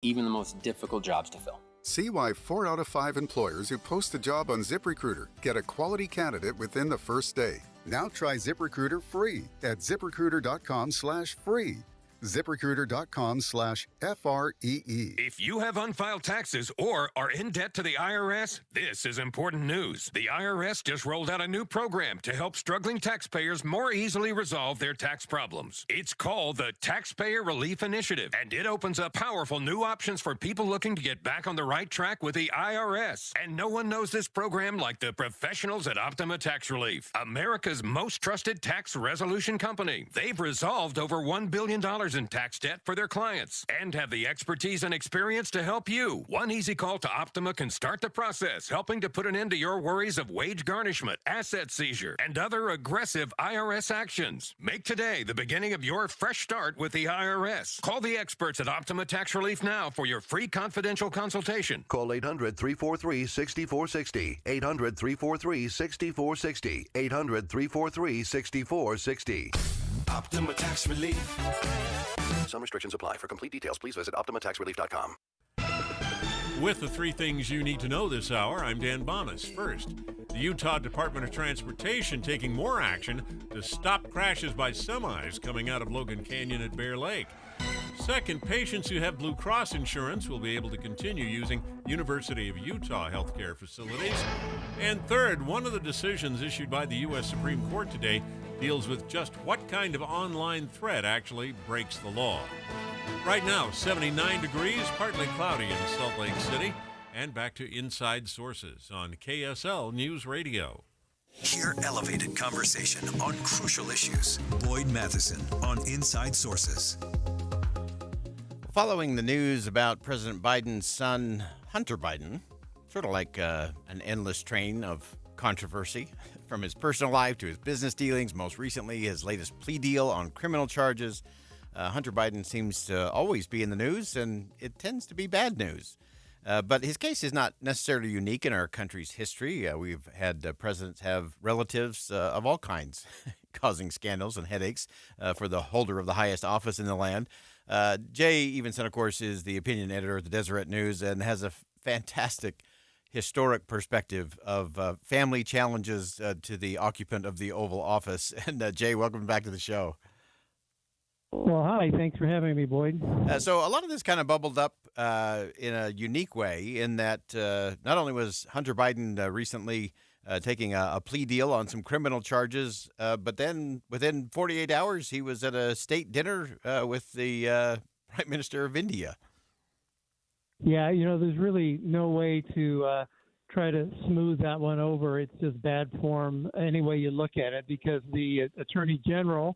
even the most difficult jobs to fill. See why 4 out of 5 employers who post a job on ZipRecruiter get a quality candidate within the first day. Now try ZipRecruiter free at ZipRecruiter.com/free. ZipRecruiter.com/FREE. If you have unfiled taxes or are in debt to the IRS, this is important news. The IRS just rolled out a new program to help struggling taxpayers more easily resolve their tax problems. It's called the Taxpayer Relief Initiative, and it opens up powerful new options for people looking to get back on the right track with the IRS. And no one knows this program like the professionals at Optima Tax Relief, America's most trusted tax resolution company. They've resolved over $1 billion in tax debt for their clients and have the expertise and experience to help you. One easy call to Optima can start the process, helping to put an end to your worries of wage garnishment, asset seizure, and other aggressive IRS actions. Make today the beginning of your fresh start with the IRS. Call the experts at Optima Tax Relief now for your free confidential consultation. Call 800-343-6460. 800-343-6460. 800-343-6460. Optima Tax Relief. Some restrictions apply. For complete details, please visit OptimaTaxRelief.com. With the 3 things you need to know this hour, I'm Dan Bonas. First, the Utah Department of Transportation taking more action to stop crashes by semis coming out of Logan Canyon at Bear Lake. Second, patients who have Blue Cross insurance will be able to continue using University of Utah healthcare facilities. And third, one of the decisions issued by the U.S. Supreme Court today deals with just what kind of online threat actually breaks the law. Right now, 79 degrees, partly cloudy in Salt Lake City. And back to Inside Sources on KSL News Radio. Hear elevated conversation on crucial issues. Boyd Matheson on Inside Sources. Following the news about President Biden's son, Hunter Biden, sort of like an endless train of controversy, from his personal life to his business dealings, most recently his latest plea deal on criminal charges. Hunter Biden seems to always be in the news, and it tends to be bad news. But his case is not necessarily unique in our country's history. We've had presidents have relatives of all kinds causing scandals and headaches for the holder of the highest office in the land. Jay Evenson, of course, is the opinion editor at the Deseret News and has a fantastic historic perspective of family challenges to the occupant of the Oval Office. And Jay, welcome back to the show. Well, hi. Thanks for having me, Boyd. So a lot of this kind of bubbled up in a unique way in that not only was Hunter Biden recently taking a plea deal on some criminal charges, but then within 48 hours, he was at a state dinner with the Prime Minister of India. Yeah, there's really no way to try to smooth that one over. It's just bad form any way you look at it, because the Attorney General,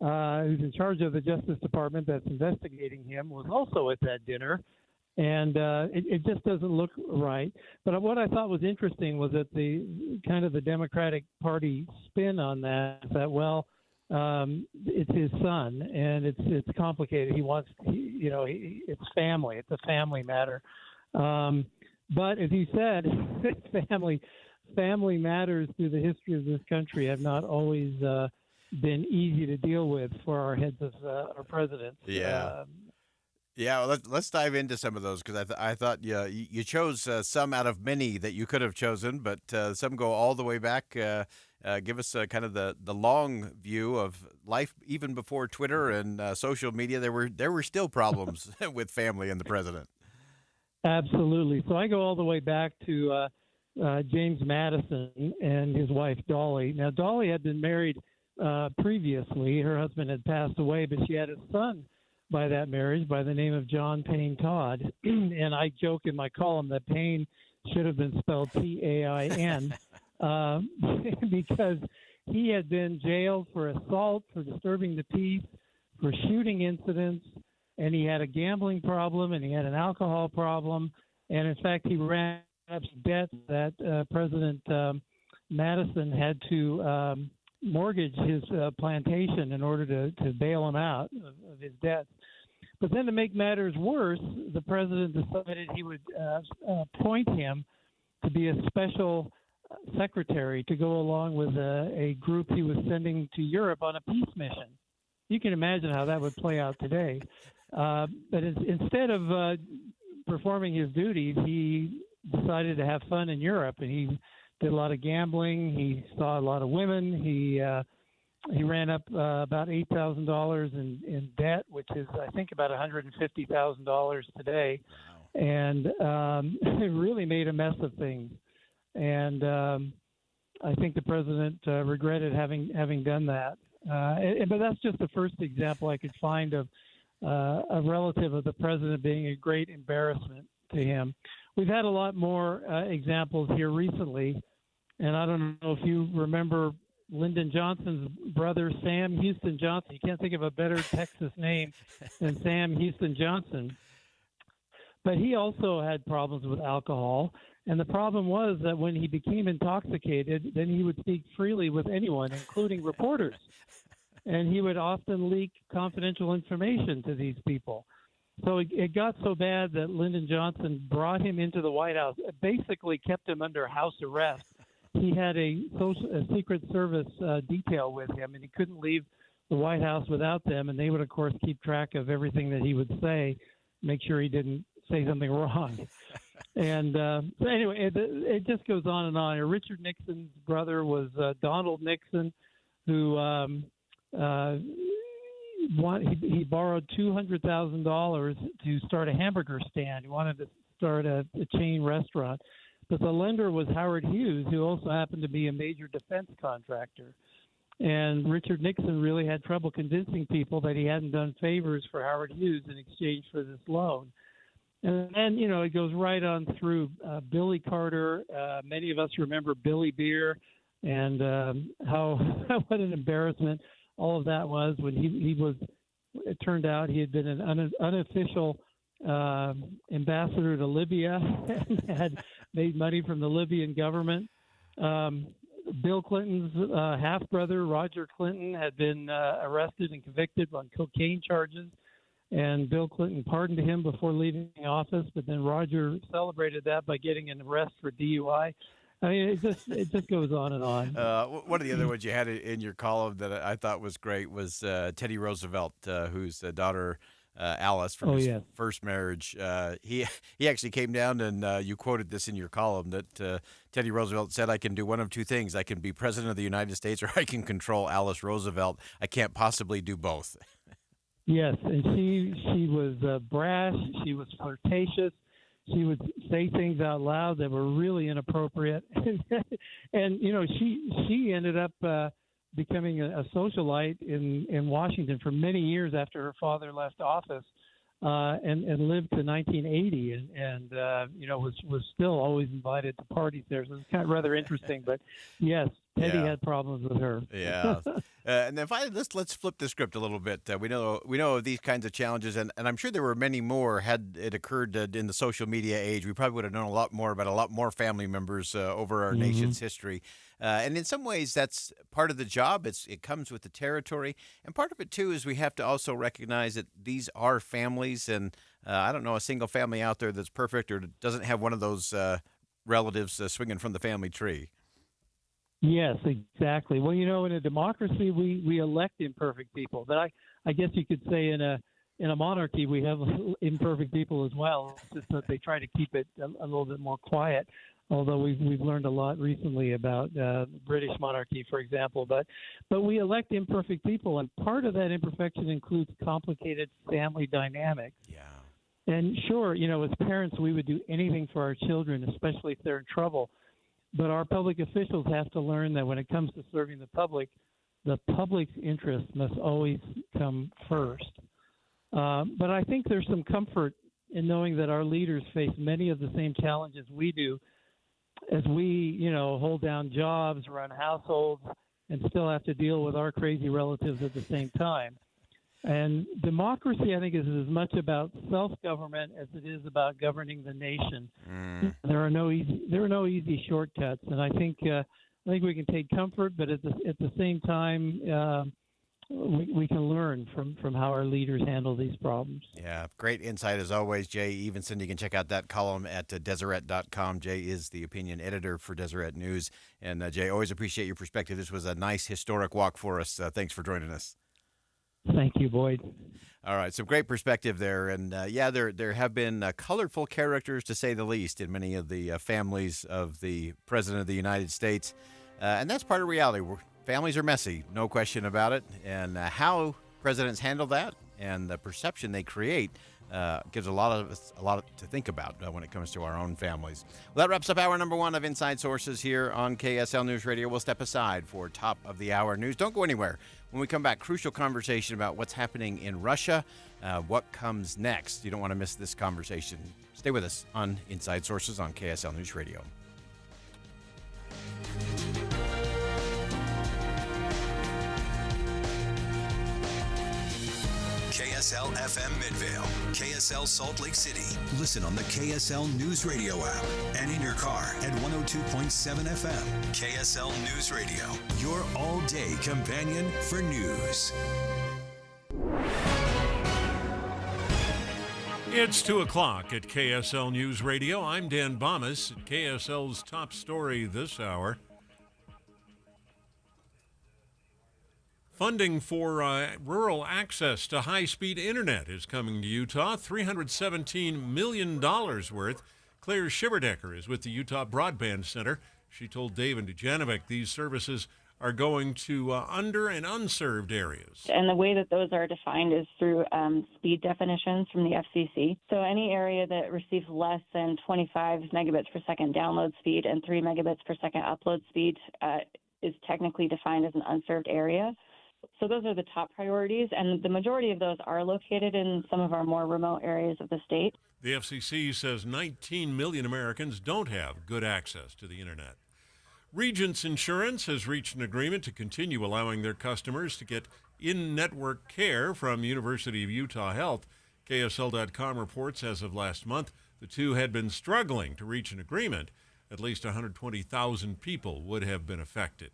who's in charge of the Justice Department that's investigating him, was also at that dinner. And it just doesn't look right. But what I thought was interesting was that the Democratic Party spin on that, it's his son, and it's complicated. He wants, it's family. It's a family matter. But as you said, family matters through the history of this country have not always been easy to deal with for our heads of our presidents. Yeah. Well, let's dive into some of those, because I thought you chose some out of many that you could have chosen, but some go all the way back. Give us kind of the long view of life even before Twitter and social media. There were still problems with family and the president. Absolutely. So I go all the way back to James Madison and his wife Dolly. Now, Dolly had been married previously. Her husband had passed away, but she had a son by that marriage by the name of John Payne Todd. And I joke in my column that Payne should have been spelled P-A-I-N because he had been jailed for assault, for disturbing the peace, for shooting incidents, and he had a gambling problem, and he had an alcohol problem. And, in fact, he ran up debts that President Madison had to mortgage his plantation in order to bail him out of his debts. But then, to make matters worse, the president decided he would appoint him to be a special secretary to go along with a group he was sending to Europe on a peace mission. You can imagine how that would play out today. But instead of performing his duties, he decided to have fun in Europe, and he did a lot of gambling. He saw a lot of women. He ran up about $8,000 in debt, which is, I think, about $150,000 today. Wow. And it really made a mess of things. And I think the president regretted having done that. But that's just the first example I could find of a relative of the president being a great embarrassment to him. We've had a lot more examples here recently, and I don't know if you remember Lyndon Johnson's brother, Sam Houston Johnson. You can't think of a better Texas name than Sam Houston Johnson. But he also had problems with alcohol, and the problem was that when he became intoxicated, then he would speak freely with anyone, including reporters. And he would often leak confidential information to these people. So it got so bad that Lyndon Johnson brought him into the White House, basically kept him under house arrest. He had a Secret Service detail with him, and he couldn't leave the White House without them. And they would, of course, keep track of everything that he would say, make sure he didn't say something wrong. And so anyway, it just goes on and on. Richard Nixon's brother was Donald Nixon, who he borrowed $200,000 to start a hamburger stand. He wanted to start a chain restaurant. But the lender was Howard Hughes, who also happened to be a major defense contractor. And Richard Nixon really had trouble convincing people that he hadn't done favors for Howard Hughes in exchange for this loan. And then, it goes right on through Billy Carter. Many of us remember Billy Beer and how what an embarrassment all of that was when he was, it turned out he had been an unofficial ambassador to Libya and had made money from the Libyan government. Bill Clinton's half-brother, Roger Clinton, had been arrested and convicted on cocaine charges, and Bill Clinton pardoned him before leaving office, but then Roger celebrated that by getting an arrest for DUI. I mean, it just goes on and on. One of the other ones you had in your column that I thought was great was Teddy Roosevelt, whose daughter Alice from his first marriage. He actually came down and you quoted this in your column that Teddy Roosevelt said, "I can do one of two things. I can be president of the United States, or I can control Alice Roosevelt. I can't possibly do both." Yes, and she was brash. She was flirtatious. She would say things out loud that were really inappropriate, and she ended up becoming a socialite in Washington for many years after her father left office, and lived to 1980, and was still always invited to parties there. So it's kind of rather interesting. But yes, Teddy had problems with her. Yeah. And then finally, let's flip the script a little bit. We know of these kinds of challenges, and I'm sure there were many more had it occurred in the social media age. We probably would have known a lot more about a lot more family members over our nation's history. And in some ways, that's part of the job. It comes with the territory. And part of it, too, is we have to also recognize that these are families. And I don't know a single family out there that's perfect or doesn't have one of those relatives swinging from the family tree. Yes, exactly. Well, in a democracy, we elect imperfect people. But I guess you could say in a monarchy, we have imperfect people as well. It's just that they try to keep it a little bit more quiet. Although we've learned a lot recently about British monarchy, for example. But we elect imperfect people, and part of that imperfection includes complicated family dynamics. Yeah. And sure, as parents, we would do anything for our children, especially if they're in trouble. But our public officials have to learn that when it comes to serving the public's interest must always come first. But I think there's some comfort in knowing that our leaders face many of the same challenges we do as we, hold down jobs, run households, and still have to deal with our crazy relatives at the same time. And democracy, I think, is as much about self-government as it is about governing the nation. There are no easy shortcuts, and I think we can take comfort, but at the same time, we can learn from how our leaders handle these problems. Yeah, great insight as always, Jay Evenson. You can check out that column at Deseret.com. Jay is the opinion editor for Deseret News. And Jay, always appreciate your perspective. This was a nice historic walk for us. Thanks for joining us. Thank you, Boyd. All right, some great perspective there. And there have been colorful characters, to say the least, in many of the families of the President of the United States. And that's part of reality. Families are messy, no question about it. And how presidents handle that and the perception they create gives a lot to think about when it comes to our own families. Well, that wraps up hour number 1 of Inside Sources here on KSL News Radio. We'll step aside for top of the hour news. Don't go anywhere. When we come back, crucial conversation about what's happening in Russia, what comes next. You don't want to miss this conversation. Stay with us on Inside Sources on KSL News Radio. KSL FM Midvale, KSL Salt Lake City. Listen on the KSL News Radio app and in your car at 102.7 FM. KSL News Radio, your all-day companion for news. It's 2 o'clock at KSL News Radio. I'm Dan Bomas at KSL's top story this hour. Funding for rural access to high-speed internet is coming to Utah, $317 million worth. Claire Shiverdecker is with the Utah Broadband Center. She told Dave and Dujanovic these services are going to under- and unserved areas. And the way that those are defined is through speed definitions from the FCC. So any area that receives less than 25 megabits per second download speed and 3 megabits per second upload speed is technically defined as an unserved area. So those are the top priorities, and the majority of those are located in some of our more remote areas of the state. The FCC says 19 million Americans don't have good access to the internet. Regents Insurance has reached an agreement to continue allowing their customers to get in-network care from University of Utah Health. KSL.com reports as of last month, the two had been struggling to reach an agreement. At least 120,000 people would have been affected.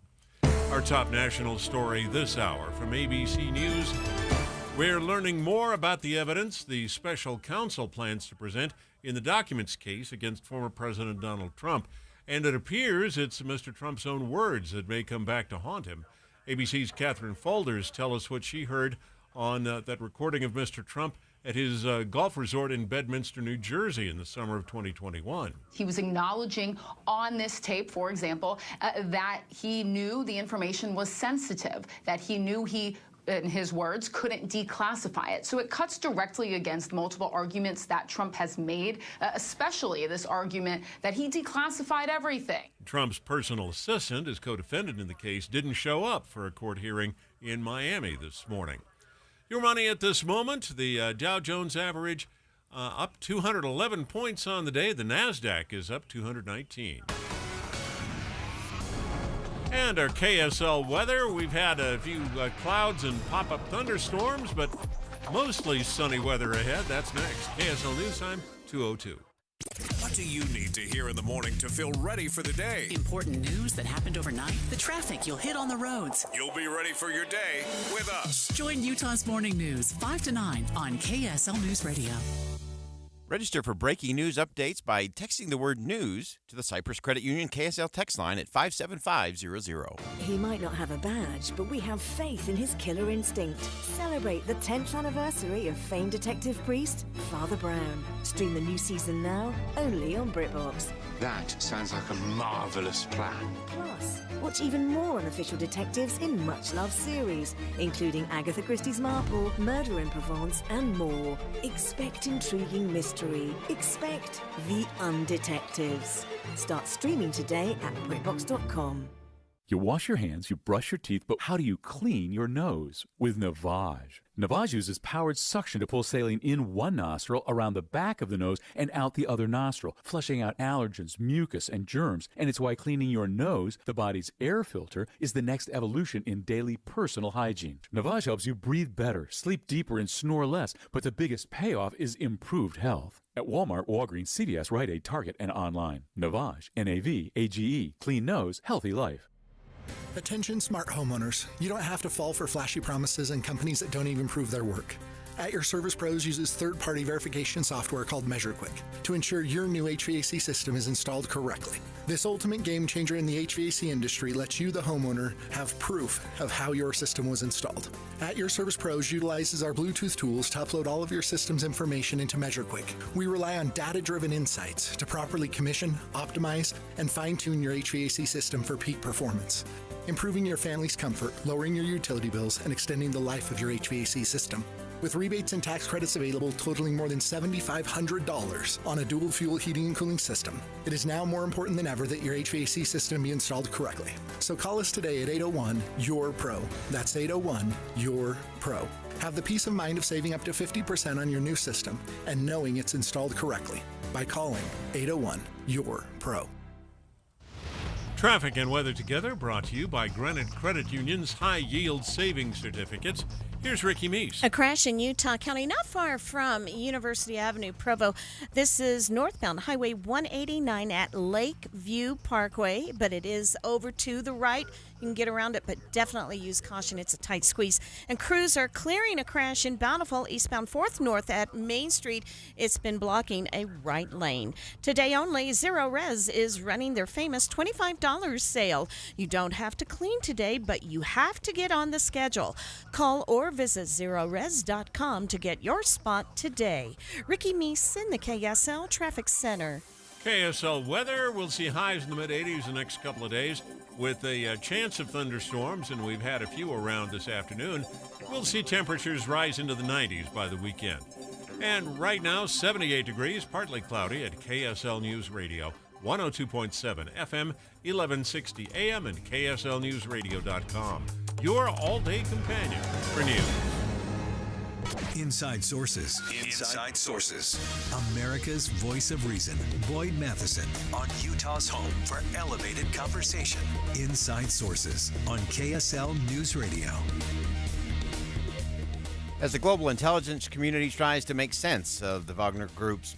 Our top national story this hour from ABC News. We're learning more about the evidence the special counsel plans to present in the documents case against former President Donald Trump. And it appears it's Mr. Trump's own words that may come back to haunt him. ABC's Catherine Faulders tell us what she heard on that recording of Mr. Trump at his golf resort in Bedminster, New Jersey in the summer of 2021. He was acknowledging on this tape, for example, that he knew the information was sensitive, that he knew he, in his words, couldn't declassify it. So it cuts directly against multiple arguments that Trump has made, especially this argument that he declassified everything. Trump's personal assistant, his co-defendant in the case, didn't show up for a court hearing in Miami this morning. Your money at this moment, the Dow Jones average up 211 points on the day. The NASDAQ is up 219. And our KSL weather, we've had a few clouds and pop-up thunderstorms, but mostly sunny weather ahead. That's next. KSL News Time, 2:02. What do you need to hear in the morning to feel ready for the day? Important news that happened overnight, the traffic you'll hit on the roads. You'll be ready for your day with us. Join Utah's Morning News 5 to 9 on KSL News Radio. Register for breaking news updates by texting the word news to the Cyprus Credit Union KSL text line at 57500. He might not have a badge, but we have faith in his killer instinct. Celebrate the 10th anniversary of famed detective priest, Father Brown. Stream the new season now, only on BritBox. That sounds like a marvellous plan. Plus, watch even more unofficial detectives in much-loved series, including Agatha Christie's Marple, Murder in Provence, and more. Expect intriguing mystery. Expect the Undetectives. Start streaming today at BritBox.com. You wash your hands, you brush your teeth, but how do you clean your nose? With Navage. Navage uses powered suction to pull saline in one nostril, around the back of the nose, and out the other nostril, flushing out allergens, mucus, and germs. And it's why cleaning your nose, the body's air filter, is the next evolution in daily personal hygiene. Navage helps you breathe better, sleep deeper, and snore less, but the biggest payoff is improved health. At Walmart, Walgreens, CVS, Rite Aid, Target, and online. Navage. N-A-V-A-G-E. Clean nose, healthy life. Attention smart homeowners. You don't have to fall for flashy promises and companies that don't even prove their work. At Your Service Pros uses third-party verification software called MeasureQuick to ensure your new HVAC system is installed correctly. This ultimate game changer in the HVAC industry lets you, the homeowner, have proof of how your system was installed. At Your Service Pros utilizes our Bluetooth tools to upload all of your system's information into MeasureQuick. We rely on data-driven insights to properly commission, optimize, and fine-tune your HVAC system for peak performance, improving your family's comfort, lowering your utility bills, and extending the life of your HVAC system. With rebates and tax credits available totaling more than $7,500 on a dual fuel heating and cooling system, it is now more important than ever that your HVAC system be installed correctly. So call us today at 801-YOUR-PRO. That's 801-YOUR-PRO. Have the peace of mind of saving up to 50% on your new system and knowing it's installed correctly by calling 801-YOUR-PRO. Traffic and weather together brought to you by Granite Credit Union's High Yield Savings Certificates. Here's Ricky Meese. A crash in Utah County, not far from University Avenue, Provo. This is northbound Highway 189 at Lakeview Parkway, but it is over to the right. You can get around it, but definitely use caution. It's a tight squeeze. And crews are clearing a crash in Bountiful, eastbound 4th North at Main Street. It's been blocking a right lane. Today only, Zero Res is running their famous $25 sale. You don't have to clean today, but you have to get on the schedule. Call or visit ZeroRes.com to get your spot today. Ricky Meese in the KSL Traffic Center. KSL weather, we'll see highs in the mid-80s the next couple of days with a chance of thunderstorms, and we've had a few around this afternoon. We'll see temperatures rise into the 90s by the weekend. And right now, 78 degrees, partly cloudy at KSL News Radio, 102.7 FM, 1160 AM, and KSLNewsRadio.com. Your all-day companion for news. Inside Sources. Inside Sources. America's voice of reason. Boyd Matheson on Utah's home for elevated conversation. Inside Sources on KSL News Radio. As the global intelligence community tries to make sense of the Wagner Group's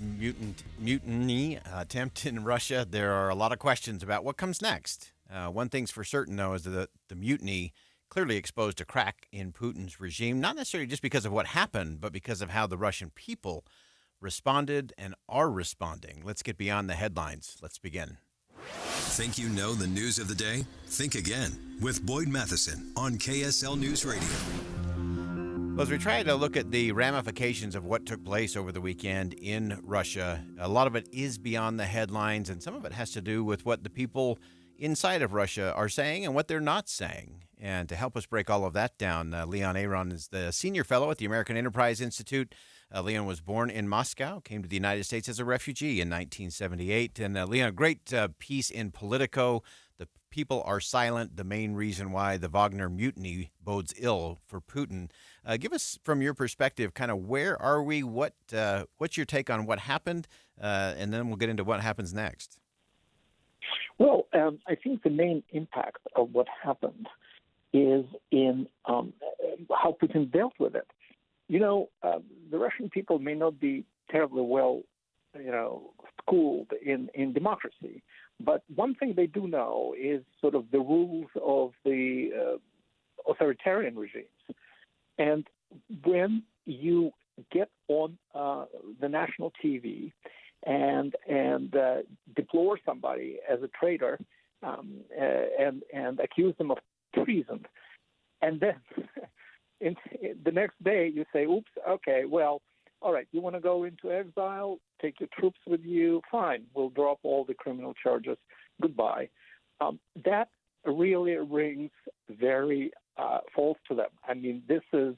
mutiny attempt in Russia, there are a lot of questions about what comes next. One thing's for certain, though, is that the mutiny clearly exposed a crack in Putin's regime, not necessarily just because of what happened, but because of how the Russian people responded and are responding. Let's get beyond the headlines. Let's begin. Think you know the news of the day? Think again with Boyd Matheson on KSL News Radio. Well, as we try to look at the ramifications of what took place over the weekend in Russia, a lot of it is beyond the headlines, and some of it has to do with what the people inside of Russia are saying and what they're not saying. And to help us break all of that down, Leon Aron is the senior fellow at the American Enterprise Institute. Leon was born in Moscow, came to the United States as a refugee in 1978. And Leon, great piece in Politico. The people are silent, the main reason why the Wagner mutiny bodes ill for Putin. Give us, from your perspective, kind of where are we? What's your take on what happened? And then we'll get into what happens next. Well, I think the main impact of what happened is in how Putin dealt with it. You know, the Russian people may not be terribly well, schooled in democracy, but one thing they do know is sort of the rules of the authoritarian regimes. And when you get on the national TV and deplore somebody as a traitor and accuse them of treason, and then the next day you say, oops, okay, well, all right, you want to go into exile, take your troops with you, fine, we'll drop all the criminal charges, goodbye. That really rings very false to them. I mean, this is,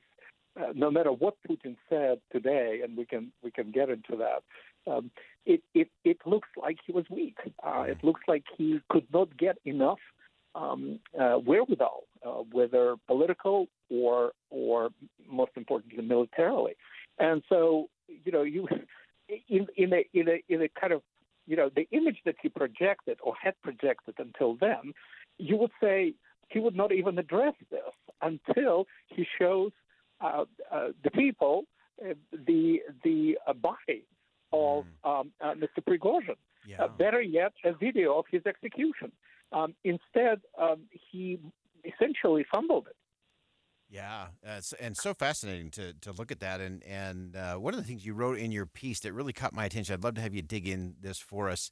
no matter what Putin said today, and we can get into that, it looks like he was weak. It looks like he could not get enough wherewithal, whether political or most importantly militarily. And so, you in a kind of, the image that he projected or had projected until then, you would say he would not even address this until he shows the people the body of Mr. Prigozhin. Yeah. Better yet, a video of his execution. Instead, he essentially fumbled it. Yeah, and so fascinating to look at that. And one of the things you wrote in your piece that really caught my attention, I'd love to have you dig in this for us.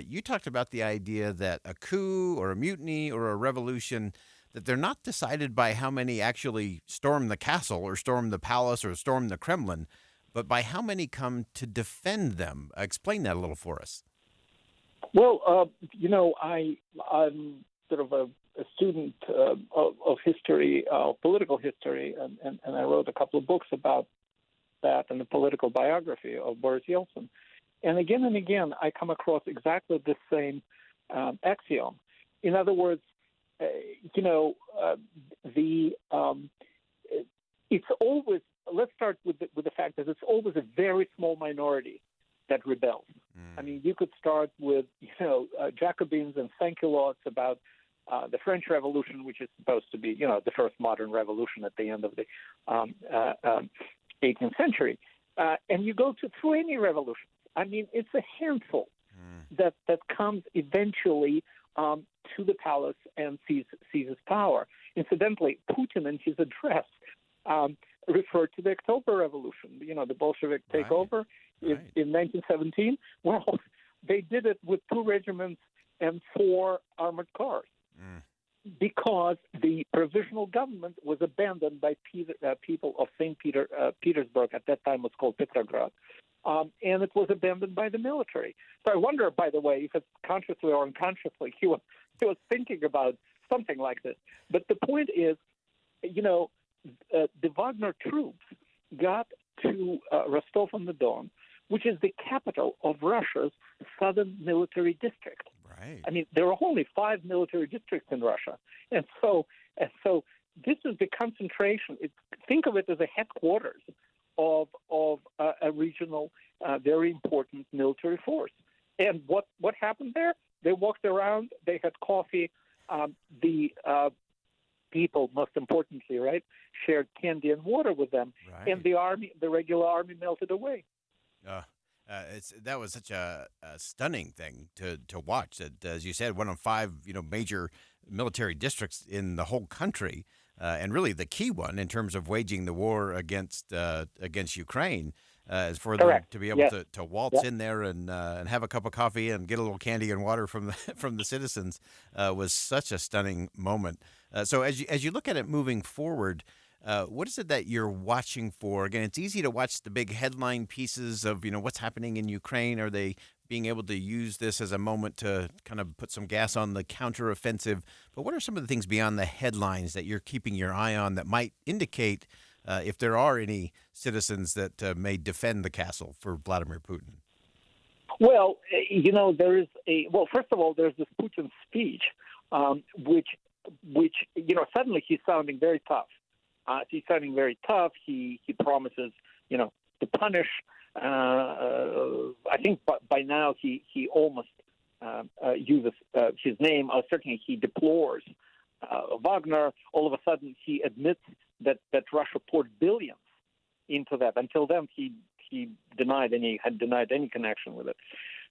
You talked about the idea that a coup or a mutiny or a revolution, that they're not decided by how many actually storm the castle or storm the palace or storm the Kremlin, but by how many come to defend them. Explain that a little for us. Well, I'm sort of a student of history, political history, and I wrote a couple of books about that and the political biography of Boris Yeltsin. And again, I come across exactly the same axiom. In other words, it's always, let's start with the fact that it's always a very small minority that rebels. I mean, you could start with, Jacobins and Sansculottes about the French Revolution, which is supposed to be, the first modern revolution at the end of the 18th century. And you go through any revolution. I mean, it's a handful that comes eventually to the palace and seizes power. Incidentally, Putin in his address referred to the October Revolution, the Bolshevik takeover in 1917. Well, they did it with 2 regiments and 4 armored cars because the provisional government was abandoned by people of St. Petersburg. At that time, it was called Petrograd. And it was abandoned by the military. So I wonder, by the way, if it's consciously or unconsciously, he was thinking about something like this. But the point is, the Wagner troops got to Rostov-on-the-Don, which is the capital of Russia's southern military district. Right. I mean, there are only 5 military districts in Russia, and so this is the concentration. Think of it as a headquarters of a regional, very important military force. And what happened there? They walked around. They had coffee. The people, most importantly, shared candy and water with them. Right. And the regular army, melted away. That was such a stunning thing to watch. That, as you said, one of 5 major military districts in the whole country. And really the key one in terms of waging the war against Ukraine is for them to be able to waltz in there and have a cup of coffee and get a little candy and water from the citizens was such a stunning moment. So as you look at it moving forward, what is it that you're watching for? Again, it's easy to watch the big headline pieces of what's happening in Ukraine. Are they being able to use this as a moment to kind of put some gas on the counteroffensive? But what are some of the things beyond the headlines that you're keeping your eye on that might indicate if there are any citizens that may defend the castle for Vladimir Putin? Well, first of all, there's this Putin speech, which suddenly he's sounding very tough. He's sounding very tough. He promises, to punish. I think by now he almost uses his name. Certainly he deplores Wagner. All of a sudden he admits that Russia poured billions into that. Until then he had denied any connection with it.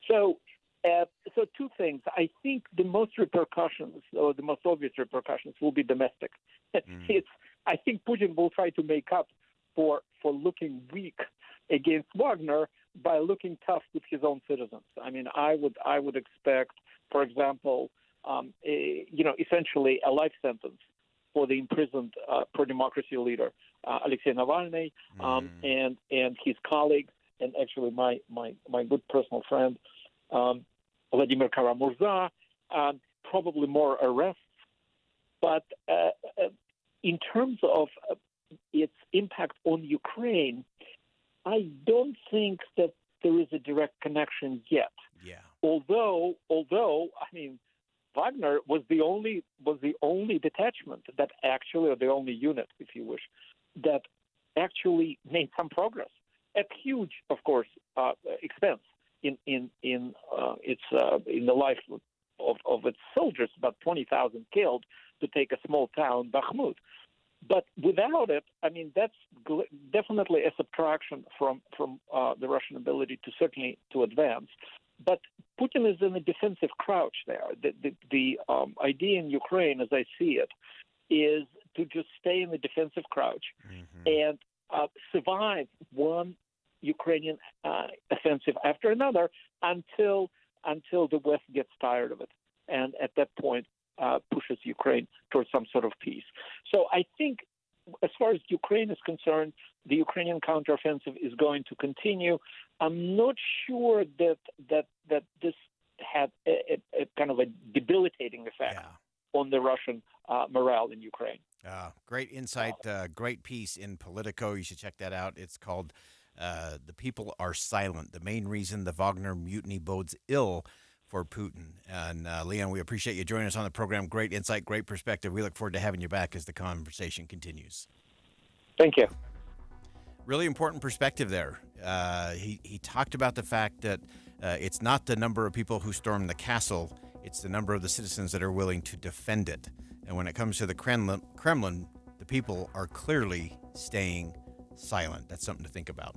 So 2 things. I think the most repercussions, or the most obvious repercussions, will be domestic. I think Putin will try to make up for looking weak against Wagner by looking tough with his own citizens. I mean, I would expect, for example, essentially a life sentence for the imprisoned pro-democracy leader Alexei Navalny and his colleague, and actually my good personal friend Vladimir Kara-Murza. Probably more arrests, but in terms of its impact on Ukraine, I don't think that there is a direct connection yet. Yeah. Although I mean, Wagner was the only detachment that actually, or the only unit, if you wish, that actually made some progress at huge, of course, expense in the life of its soldiers. About 20,000 killed to take a small town, Bakhmut. But without it, I mean, that's definitely a subtraction from the Russian ability to advance. But Putin is in a defensive crouch there. The idea in Ukraine, as I see it, is to just stay in the defensive crouch and survive one Ukrainian offensive after another until the West gets tired of it, and at that point pushes Ukraine towards some sort of peace. So I think, as far as Ukraine is concerned, the Ukrainian counteroffensive is going to continue. I'm not sure that this had a kind of a debilitating effect on the Russian morale in Ukraine. Great insight, great piece in Politico. You should check that out. It's called "The People Are Silent: The Main Reason the Wagner Mutiny Bodes Ill for Putin." And Leon, we appreciate you joining us on the program. Great insight, great perspective. We look forward to having you back as the conversation continues. Thank you. Really important perspective there. He talked about the fact that it's not the number of people who storm the castle, it's the number of the citizens that are willing to defend it. And when it comes to the Kremlin, the people are clearly staying silent. That's something to think about.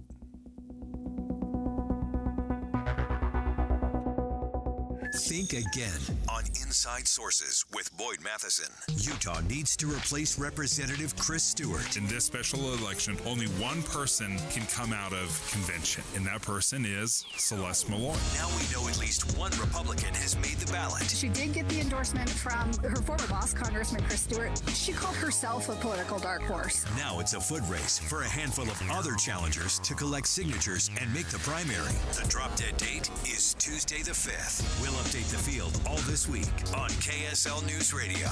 Think again on Inside Sources with Boyd Matheson. Utah needs to replace Representative Chris Stewart. In this special election, only one person can come out of convention, and that person is Celeste Malloy. Now we know at least one Republican has made the ballot. She did get the endorsement from her former boss, Congressman Chris Stewart. She called herself a political dark horse. Now it's a foot race for a handful of other challengers to collect signatures and make the primary. The drop-dead date is Tuesday the 5th. We'll update the field all this week on KSL News Radio.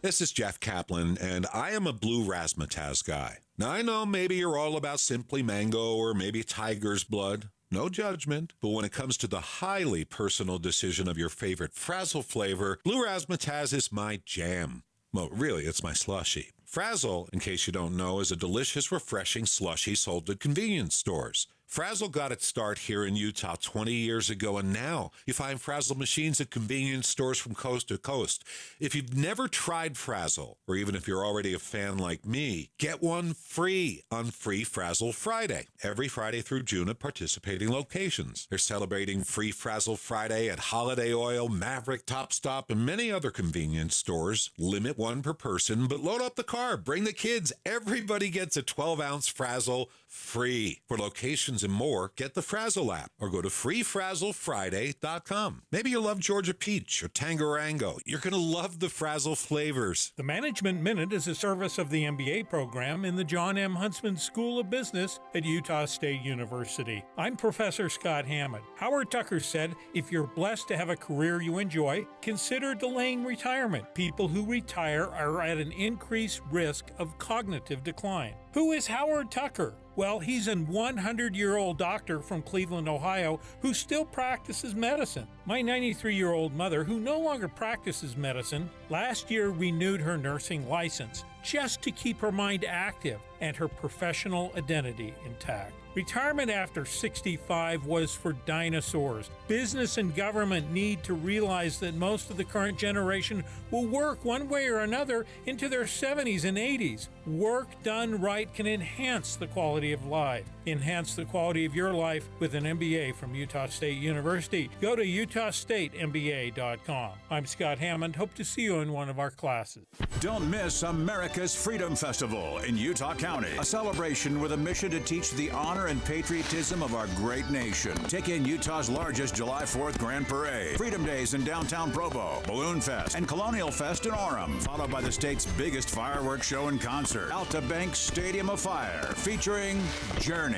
This is Jeff Kaplan, and I am a blue razzmatazz guy. Now, I know maybe you're all about Simply Mango or maybe Tiger's Blood. No judgment. But when it comes to the highly personal decision of your favorite Frazzle flavor, blue razzmatazz is my jam. Well, really, it's my slushie. Frazzle, in case you don't know, is a delicious, refreshing slushie sold at convenience stores. Frazzle got its start here in Utah 20 years ago, and now you find Frazzle machines at convenience stores from coast to coast. If you've never tried Frazzle, or even if you're already a fan like me, get one free on Free Frazzle Friday, every Friday through June at participating locations. They're celebrating Free Frazzle Friday at Holiday Oil, Maverick, Top Stop, and many other convenience stores. Limit one per person, but load up the car. Bring the kids. Everybody gets a 12-ounce Frazzle free. For locations and more, get the Frazzle app or go to freefrazzlefriday.com. Maybe you love Georgia Peach or Tangerango. You're going to love the Frazzle flavors. The Management Minute is a service of the MBA program in the John M. Huntsman School of Business at Utah State University. I'm Professor Scott Hammond. Howard Tucker said, if you're blessed to have a career you enjoy, consider delaying retirement. People who retire are at an increased risk of cognitive decline. Who is Howard Tucker? Well, he's a 100-year-old doctor from Cleveland, Ohio, who still practices medicine. My 93-year-old mother, who no longer practices medicine, last year renewed her nursing license just to keep her mind active and her professional identity intact. Retirement after 65 was for dinosaurs. Business and government need to realize that most of the current generation will work one way or another into their 70s and 80s. Work done right can enhance the quality of life. Enhance the quality of your life with an MBA from Utah State University. Go to utahstatemba.com. I'm Scott Hammond. Hope to see you in one of our classes. Don't miss America's Freedom Festival in Utah County, a celebration with a mission to teach the honor and patriotism of our great nation. Take in Utah's largest July 4th Grand Parade, Freedom Days in downtown Provo, Balloon Fest, and Colonial Fest in Orem, followed by the state's biggest fireworks show and concert, Alta Bank Stadium of Fire, featuring Journey.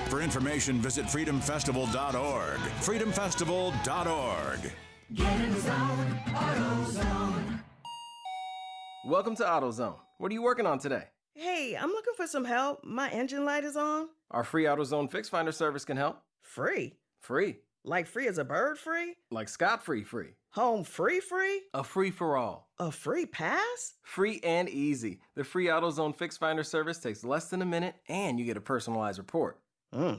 For information, visit freedomfestival.org. freedomfestival.org. Get in the zone, AutoZone. Welcome to AutoZone. What are you working on today? Hey, I'm looking for some help. My engine light is on. Our free AutoZone Fix Finder service can help. Free? Free. Like free as a bird free? Like Scott free. Home free? A free for all. A free pass? Free and easy. The free AutoZone Fix Finder service takes less than a minute and you get a personalized report.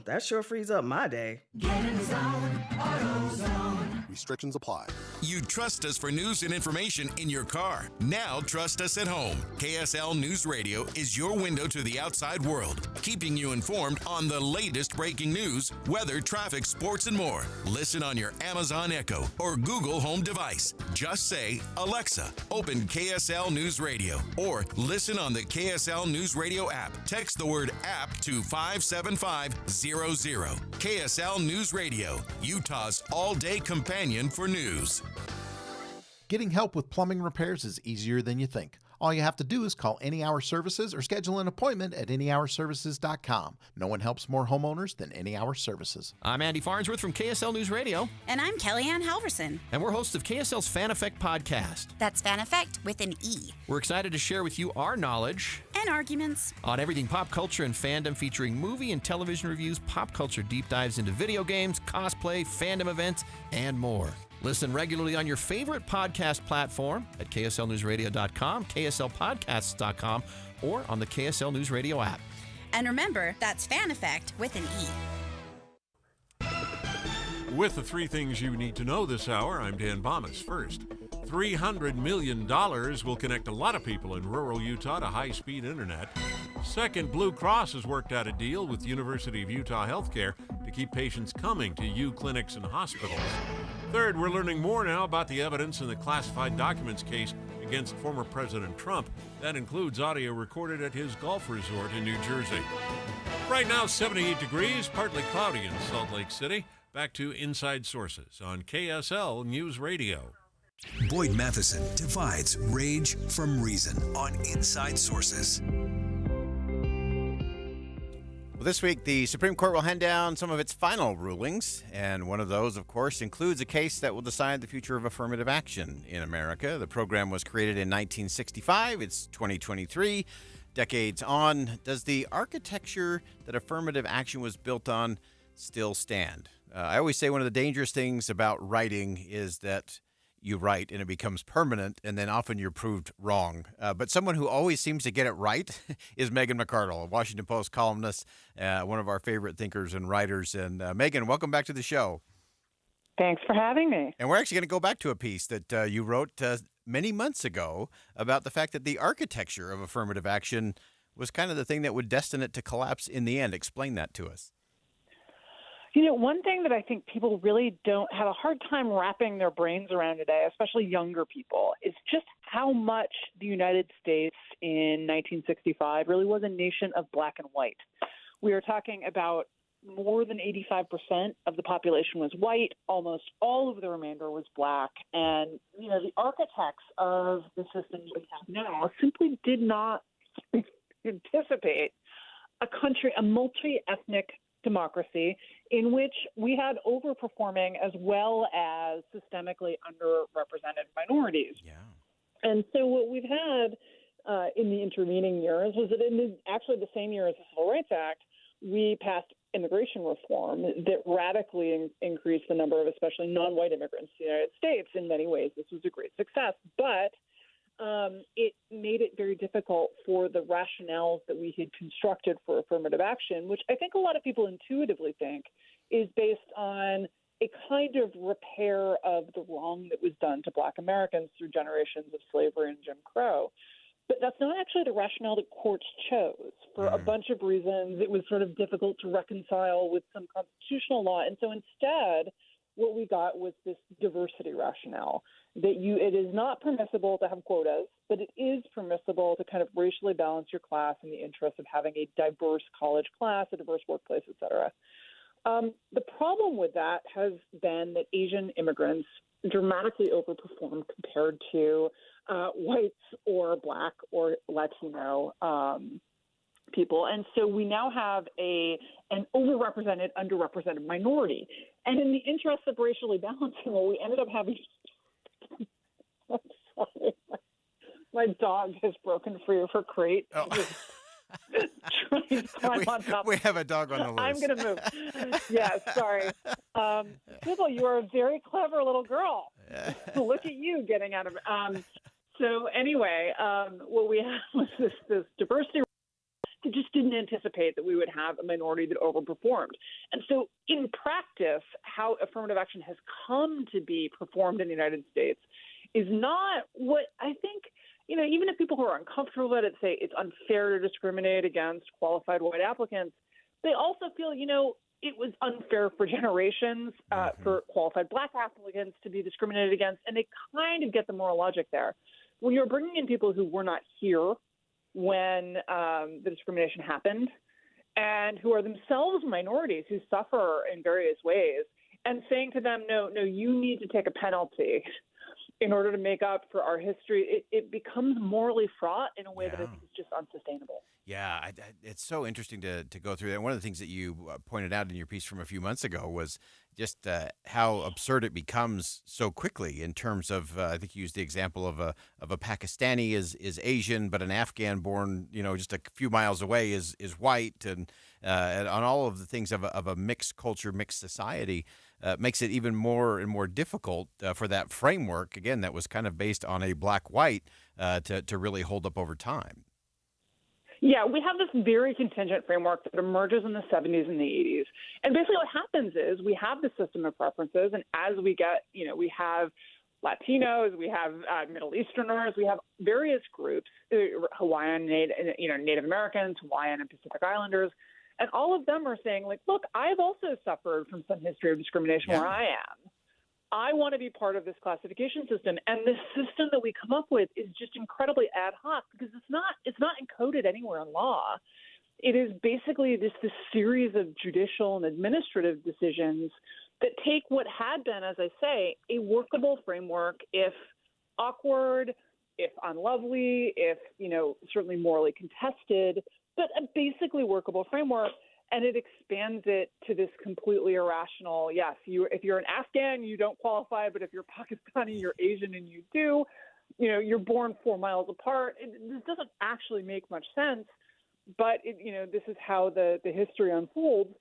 That sure frees up my day. Get in the zone, AutoZone. Restrictions apply. You trust us for news and information in your car. Now trust us at home. KSL News Radio is your window to the outside world, keeping you informed on the latest breaking news, weather, traffic, sports, and more. Listen on your Amazon Echo or Google Home device. Just say, Alexa, open KSL News Radio, or listen on the KSL News Radio app. Text the word app to 57500. KSL News Radio, Utah's all-day companion for news. Getting help with plumbing repairs is easier than you think. All you have to do is call Any Hour Services or schedule an appointment at anyhourservices.com. No one helps more homeowners than Any Hour Services. I'm Andy Farnsworth from KSL News Radio. And I'm Kellyanne Halverson. And we're hosts of KSL's Fan Effect podcast. That's Fan Effect with an E. We're excited to share with you our knowledge and arguments on everything pop culture and fandom, featuring movie and television reviews, pop culture deep dives into video games, cosplay, fandom events, and more. Listen regularly on your favorite podcast platform at KSLNewsRadio.com, KSLPodcasts.com, or on the KSL News Radio app. And remember, that's Fan Effect with an E. With the three things you need to know this hour, I'm Dan Bomas. First, $300 million will connect a lot of people in rural Utah to high-speed internet. Second, Blue Cross has worked out a deal with University of Utah Healthcare to keep patients coming to U clinics and hospitals. Third, we're learning more now about the evidence in the classified documents case against former President Trump. That includes audio recorded at his golf resort in New Jersey. Right now, 78 degrees, partly cloudy in Salt Lake City. Back to Inside Sources on KSL News Radio. Boyd Matheson divides rage from reason on Inside Sources. Well, this week, the Supreme Court will hand down some of its final rulings, and one of those, of course, includes a case that will decide the future of affirmative action in America. The program was created in 1965. It's 2023. Decades on, does the architecture that affirmative action was built on still stand? I always say one of the dangerous things about writing is that you write and it becomes permanent, and then often you're proved wrong. But someone who always seems to get it right is Megan McArdle, a Washington Post columnist, one of our favorite thinkers and writers. And Megan, welcome back to the show. Thanks for having me. And we're actually going to go back to a piece that you wrote many months ago about the fact that the architecture of affirmative action was kind of the thing that would destine it to collapse in the end. Explain that to us. You know, one thing that I think people really don't have a hard time wrapping their brains around today, especially younger people, is just how much the United States in 1965 really was a nation of black and white. We are talking about more than 85% of the population was white. Almost all of the remainder was black. And, you know, the architects of the system we have now simply did not anticipate a country, a multi-ethnic democracy in which we had overperforming as well as systemically underrepresented minorities. Yeah. And so what we've had in the intervening years was that in actually the same year as the Civil Rights Act, we passed immigration reform that radically increased the number of especially non-white immigrants in the United States. In many ways, this was a great success, but it made it very difficult for the rationales that we had constructed for affirmative action, which I think a lot of people intuitively think is based on a kind of repair of the wrong that was done to Black Americans through generations of slavery and Jim Crow. But that's not actually the rationale that courts chose. For a bunch of reasons, it was sort of difficult to reconcile with some constitutional law. And so instead, what we got was this diversity rationale, that it is not permissible to have quotas, but it is permissible to kind of racially balance your class in the interest of having a diverse college class, a diverse workplace, et cetera. The problem with that has been that Asian immigrants dramatically overperform compared to whites or Black or Latino people. And so we now have an overrepresented, underrepresented minority. And in the interest of racially balancing, what we ended up having – I'm sorry. My dog has broken free of her crate. Oh. Trying to climb on top. We have a dog on the loose. I'm going to move. Yeah, sorry. Sybil, you are a very clever little girl. Look at you getting out of So anyway, what we had was this diversity just didn't anticipate that we would have a minority that overperformed. And so in practice, how affirmative action has come to be performed in the United States is not what I think, even if people who are uncomfortable with it say it's unfair to discriminate against qualified white applicants, they also feel, it was unfair for generations for qualified black applicants to be discriminated against, and they kind of get the moral logic there. When you're bringing in people who were not here when the discrimination happened and who are themselves minorities who suffer in various ways, and saying to them, no, you need to take a penalty in order to make up for our history, it becomes morally fraught in a way that I think is just unsustainable. Yeah, it's so interesting to go through that. One of the things that you pointed out in your piece from a few months ago was just how absurd it becomes so quickly in terms of, I think you used the example of a Pakistani is Asian, but an Afghan born, just a few miles away is white, and on all of the things of a mixed culture, mixed society, makes it even more and more difficult for that framework, again, that was kind of based on a black-white to really hold up over time. Yeah, we have this very contingent framework that emerges in the 70s and the 80s. And basically what happens is we have the system of preferences, and as we get, we have Latinos, we have Middle Easterners, we have various groups, Hawaiian, Native Americans, Hawaiian and Pacific Islanders, and all of them are saying, look, I've also suffered from some history of discrimination where I am. I want to be part of this classification system, and the system that we come up with is just incredibly ad hoc because it's not encoded anywhere in law. It is basically this series of judicial and administrative decisions that take what had been, as I say, a workable framework, if awkward, if unlovely, if certainly morally contested, but a basically workable framework. And it expands it to this completely irrational, yes, if you're an Afghan, you don't qualify, but if you're Pakistani, you're Asian and you do, you're born 4 miles apart. This doesn't actually make much sense, but this is how the history unfolds.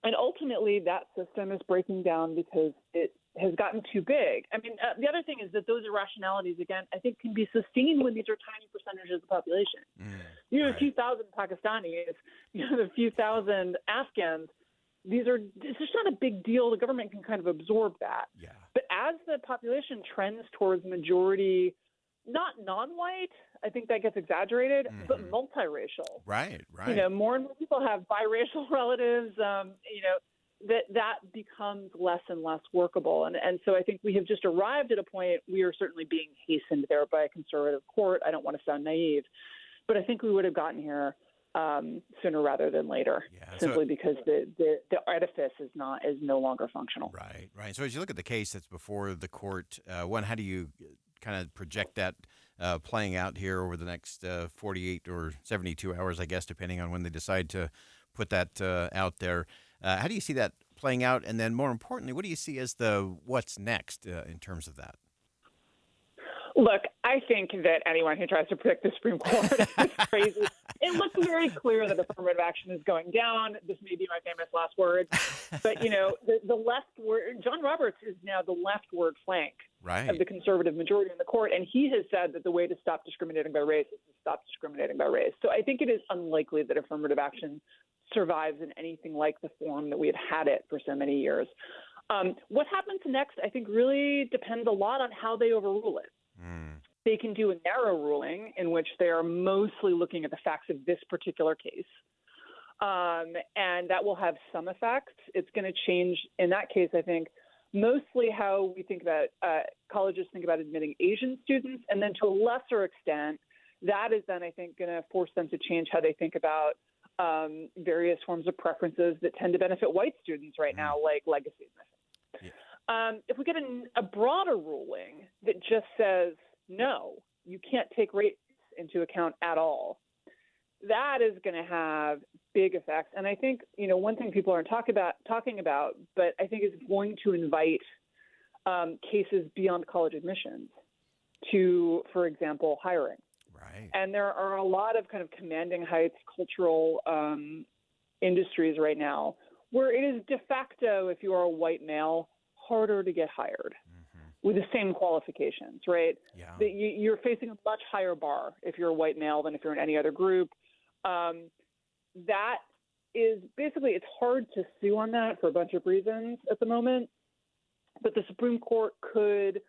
And ultimately, that system is breaking down because it has gotten too big. I mean, the other thing is that those irrationalities, again, I think can be sustained when these are tiny percentages of the population. A few thousand Pakistanis, a few thousand Afghans, it's just not a big deal. The government can kind of absorb that. Yeah. But as the population trends towards majority, not non-white, I think that gets exaggerated, but multiracial. Right. More and more people have biracial relatives, that becomes less and less workable. And so I think we have just arrived at a point, we are certainly being hastened there by a conservative court. I don't want to sound naive, but I think we would have gotten here sooner rather than later, simply because the edifice is no longer functional. Right. So as you look at the case that's before the court, how do you kind of project that playing out here over the next 48 or 72 hours, I guess, depending on when they decide to put that out there? How do you see that playing out? And then more importantly, what do you see as what's next in terms of that? Look, I think that anyone who tries to predict the Supreme Court is crazy. It looks very clear that affirmative action is going down. This may be my famous last words. But, the leftward, John Roberts is now the leftward flank of the conservative majority in the court. And he has said that the way to stop discriminating by race is to stop discriminating by race. So I think it is unlikely that affirmative action survives in anything like the form that we have had it for so many years. What happens next, I think, really depends a lot on how they overrule it. They can do a narrow ruling in which they are mostly looking at the facts of this particular case. And that will have some effect. It's going to change, in that case, I think, mostly how we think about colleges think about admitting Asian students. And then to a lesser extent, that is then, I think, going to force them to change how they think about various forms of preferences that tend to benefit white students right now, like legacy admission. If we get a broader ruling that just says, no, you can't take race into account at all, that is going to have big effects. And I think, one thing people aren't talking about, but I think is going to invite cases beyond college admissions to, for example, hiring. Right. And there are a lot of kind of commanding heights cultural industries right now where it is de facto, if you are a white male, harder to get hired with the same qualifications, right? Yeah. You're facing a much higher bar if you're a white male than if you're in any other group. That is basically, it's hard to sue on that for a bunch of reasons at the moment. But the Supreme Court could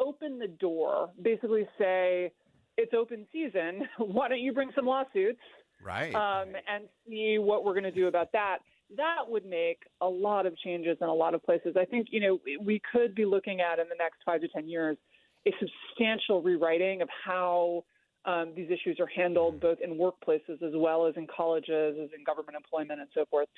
open the door, basically say, it's open season. Why don't you bring some lawsuits? Right. And see what we're going to do about that. That would make a lot of changes in a lot of places. I think, we could be looking at in the next 5 to 10 years a substantial rewriting of how these issues are handled, both in workplaces as well as in colleges, as in government employment and so forth.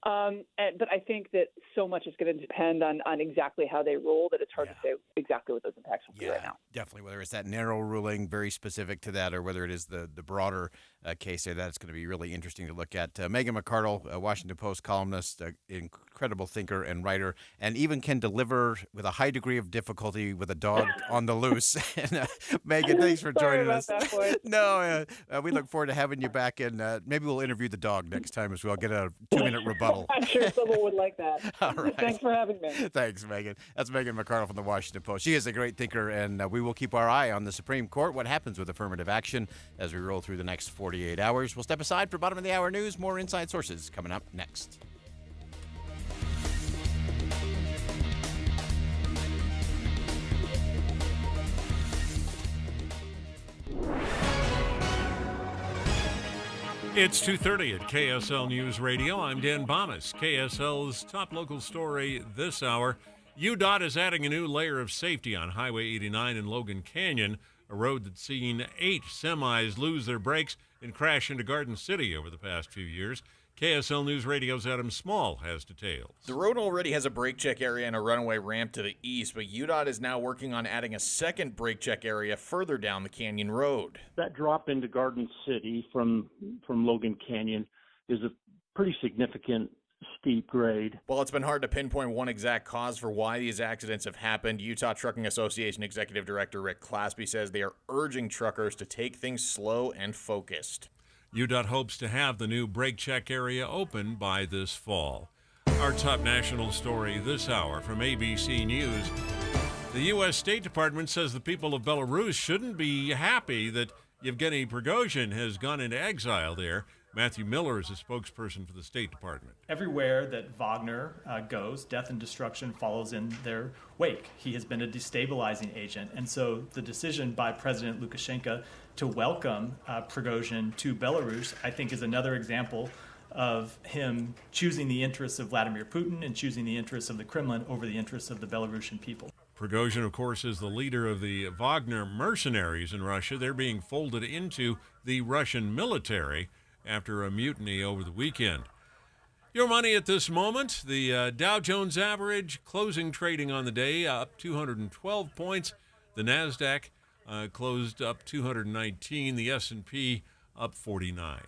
But I think that so much is going to depend on exactly how they rule that it's hard to say exactly what those impacts will be right now. Definitely, whether it's that narrow ruling very specific to that or whether it is the broader case there, that's going to be really interesting to look at. Megan McArdle, a Washington Post columnist, incredible thinker and writer, and even can deliver with a high degree of difficulty with a dog on the loose. And, Megan, thanks for joining us. No, we look forward to having you back, and maybe we'll interview the dog next time as well. Get a 2-minute rebuttal. I'm sure someone would like that. All right. Thanks for having me. Thanks, Megan. That's Megan McArdle from the Washington Post. She is a great thinker, and we will keep our eye on the Supreme Court, what happens with affirmative action as we roll through the next 48 hours. We'll step aside for bottom of the hour news. More Inside Sources coming up next. It's 2:30 at KSL News Radio. I'm Dan Bomas. KSL's top local story this hour. UDOT is adding a new layer of safety on Highway 89 in Logan Canyon, a road that's seen 8 semis lose their brakes and crash into Garden City over the past few years. KSL News Radio's Adam Small has details. The road already has a brake check area and a runaway ramp to the east, but UDOT is now working on adding a second brake check area further down the canyon road. That drop into Garden City from Logan Canyon is a pretty significant steep grade. Well, it's been hard to pinpoint one exact cause for why these accidents have happened. Utah Trucking Association Executive Director Rick Claspy says they are urging truckers to take things slow and focused. UDOT hopes to have the new brake check area open by this fall. Our top national story this hour from ABC News. The U.S. State Department says the people of Belarus shouldn't be happy that Yevgeny Prigozhin has gone into exile there. Matthew Miller is a spokesperson for the State Department. Everywhere that Wagner goes, death and destruction follows in their wake. He has been a destabilizing agent. And so the decision by President Lukashenko to welcome Prigozhin to Belarus, I think, is another example of him choosing the interests of Vladimir Putin and choosing the interests of the Kremlin over the interests of the Belarusian people. Prigozhin, of course, is the leader of the Wagner mercenaries in Russia. They're being folded into the Russian military after a mutiny over the weekend. Your money at this moment, the Dow Jones average closing trading on the day up 212 points. The NASDAQ closed up 219. The S&P up 49.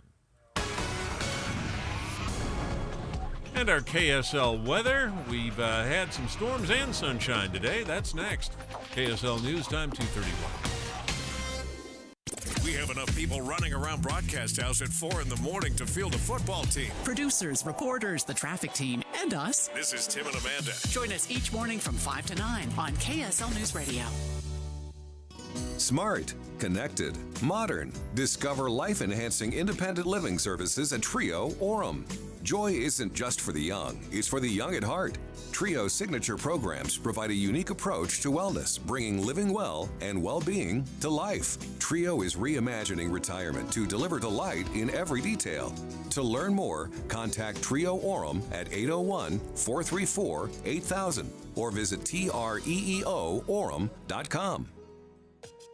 And our KSL weather, we've had some storms and sunshine today. That's next. KSL News Time, 2:31. We have enough people running around Broadcast House at 4 in the morning to field a football team. Producers, reporters, the traffic team, and us. This is Tim and Amanda. Join us each morning from 5 to 9 on KSL News Radio. Smart, connected, modern. Discover life-enhancing independent living services at Trio Orem. Joy isn't just for the young, it's for the young at heart. Trio's signature programs provide a unique approach to wellness, bringing living well and well-being to life. Trio is reimagining retirement to deliver delight in every detail. To learn more, contact Trio Orem at 801-434-8000 or visit treeorem.com.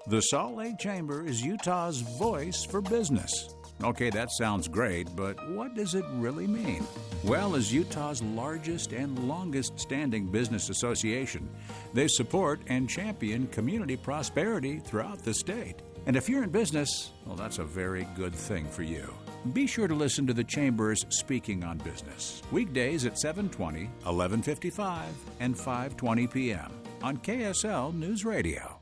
The Salt Lake Chamber is Utah's voice for business. Okay, that sounds great, but what does it really mean? Well, as Utah's largest and longest-standing business association, they support and champion community prosperity throughout the state. And if you're in business, well, that's a very good thing for you. Be sure to listen to the Chamber's Speaking on Business, weekdays at 7:20, 11:55, and 5:20 p.m. on KSL News Radio.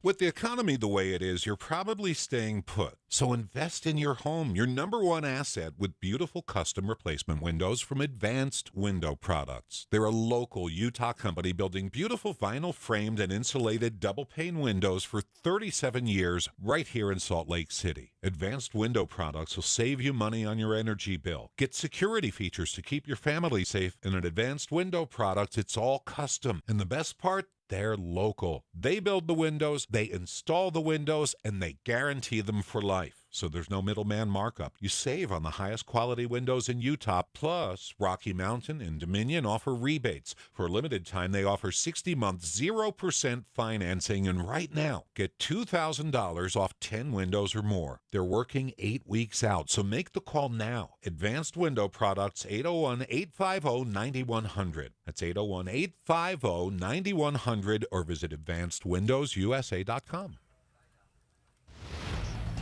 With the economy the way it is, you're probably staying put. So invest in your home, your number one asset, with beautiful custom replacement windows from Advanced Window Products. They're a local Utah company building beautiful vinyl framed and insulated double pane windows for 37 years right here in Salt Lake City. Advanced Window Products will save you money on your energy bill. Get security features to keep your family safe. And at Advanced Window Products, it's all custom. And the best part? They're local. They build the windows, they install the windows, and they guarantee them for life. So there's no middleman markup. You save on the highest quality windows in Utah. Plus, Rocky Mountain and Dominion offer rebates. For a limited time, they offer 60-month 0% financing. And right now, get $2,000 off 10 windows or more. They're working 8 weeks out. So make the call now. Advanced Window Products, 801-850-9100. That's 801-850-9100, or visit AdvancedWindowsUSA.com.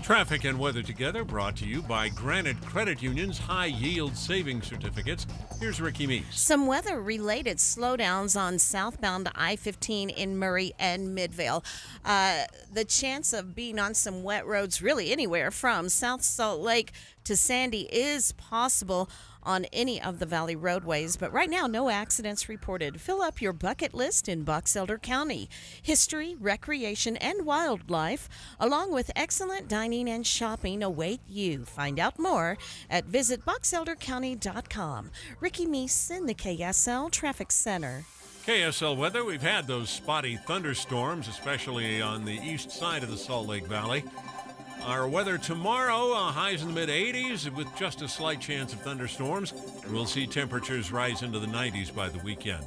Traffic and weather together, brought to you by Granite Credit Union's high-yield savings certificates. Here's Ricky Meese. Some weather-related slowdowns on southbound I-15 in Murray and Midvale. The chance of being on some wet roads really anywhere from South Salt Lake to Sandy is possible on any of the valley roadways, but right now no accidents reported. Fill up your bucket list in Box Elder County. History, recreation, and wildlife, along with excellent dining and shopping, await you. Find out more at visitboxeldercounty.com. Ricky Meese in the KSL Traffic Center. KSL weather, we've had those spotty thunderstorms, especially on the east side of the Salt Lake Valley. Our weather tomorrow, highs in the mid-80s with just a slight chance of thunderstorms. We'll see temperatures rise into the 90s by the weekend.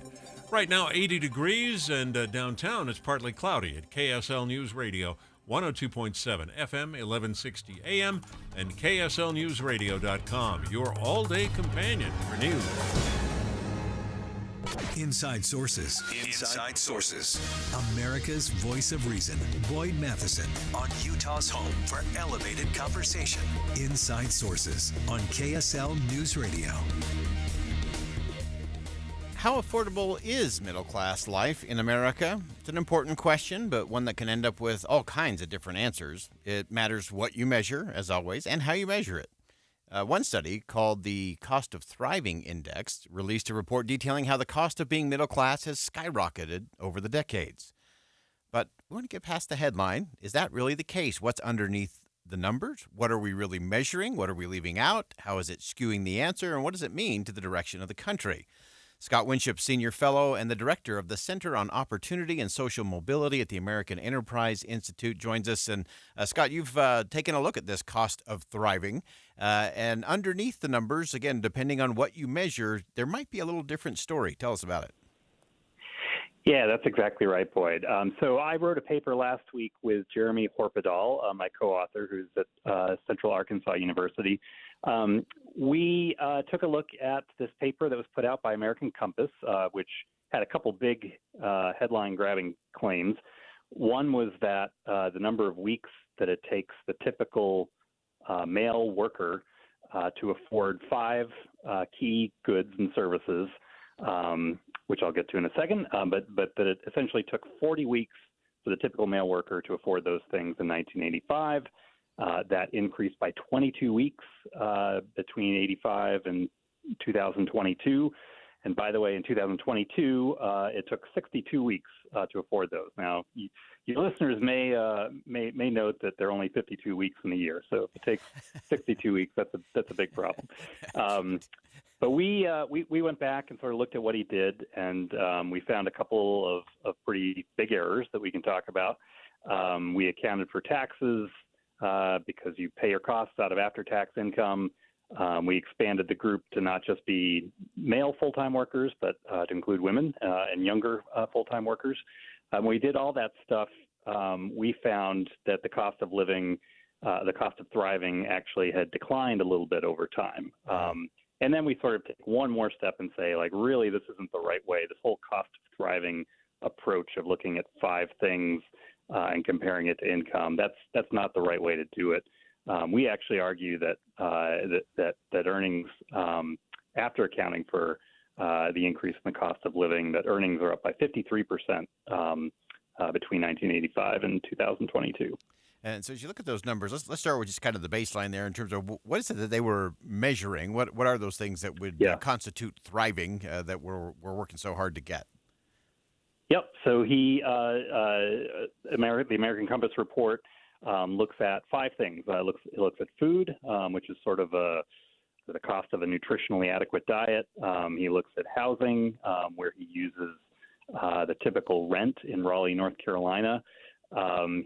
Right now, 80 degrees, and downtown it's partly cloudy at KSL News Radio, 102.7 FM, 1160 AM, and KSLNewsRadio.com, your all-day companion for news. Inside Sources. Inside Sources. America's voice of reason. Boyd Matheson on Utah's home for elevated conversation. Inside Sources on KSL News Radio. How affordable is middle-class life in America? It's an important question, but one that can end up with all kinds of different answers. It matters what you measure, as always, and how you measure it. One study called the Cost of Thriving Index released a report detailing how the cost of being middle class has skyrocketed over the decades. But we want to get past the headline. Is that really the case? What's underneath the numbers? What are we really measuring? What are we leaving out? How is it skewing the answer? And what does it mean to the direction of the country? Scott Winship, Senior Fellow and the Director of the Center on Opportunity and Social Mobility at the American Enterprise Institute, joins us. And Scott, you've taken a look at this cost of thriving. And underneath the numbers, again, depending on what you measure, there might be a little different story. Tell us about it. Yeah, that's exactly right, Boyd. So I wrote a paper last week with Jeremy Horpedal, my co-author, who's at Central Arkansas University. We took a look at this paper that was put out by American Compass, which had a couple big headline-grabbing claims. One was that the number of weeks that it takes the typical male worker to afford 5 key goods and services, which I'll get to in a second, but that it essentially took 40 weeks for the typical male worker to afford those things in 1985. That increased by 22 weeks between 85 and 2022. And by the way, in 2022, it took 62 weeks to afford those. Now, your listeners may note that there are only 52 weeks in the year. So if it takes 62 weeks, that's a big problem. But we went back and sort of looked at what he did, and we found a couple of pretty big errors that we can talk about. We accounted for taxes because you pay your costs out of after-tax income. We expanded the group to not just be male full-time workers, but to include women and younger full-time workers. When we did all that stuff, we found that the cost of living, the cost of thriving actually had declined a little bit over time. And then we sort of take one more step and say, like, really, this isn't the right way. This whole cost of thriving approach of looking at 5 things and comparing it to income, that's not the right way to do it. We actually argue that that earnings, after accounting for the increase in the cost of living, that earnings are up by 53% between 1985 and 2022. And so as you look at those numbers, let's start with just kind of the baseline there in terms of what is it that they were measuring? What are those things that would constitute thriving that we're working so hard to get? Yep. So the American Compass report looks at 5 things. It looks at food, which is sort of the cost of a nutritionally adequate diet. He looks at housing, where he uses the typical rent in Raleigh, North Carolina.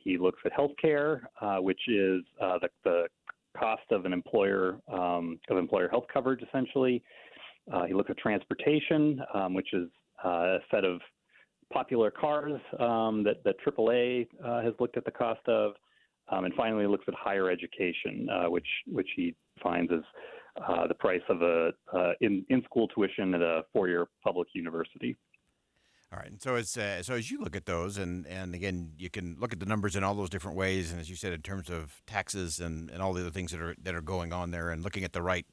He looks at healthcare, which is the cost of an employer health coverage, essentially. He looks at transportation, which is a set of popular cars that AAA has looked at the cost of, and finally looks at higher education, which he finds as the price of in-school tuition at a 4-year public university. All right. And so as you look at those, and again, you can look at the numbers in all those different ways, and as you said, in terms of taxes and all the other things that are going on there, and looking at the right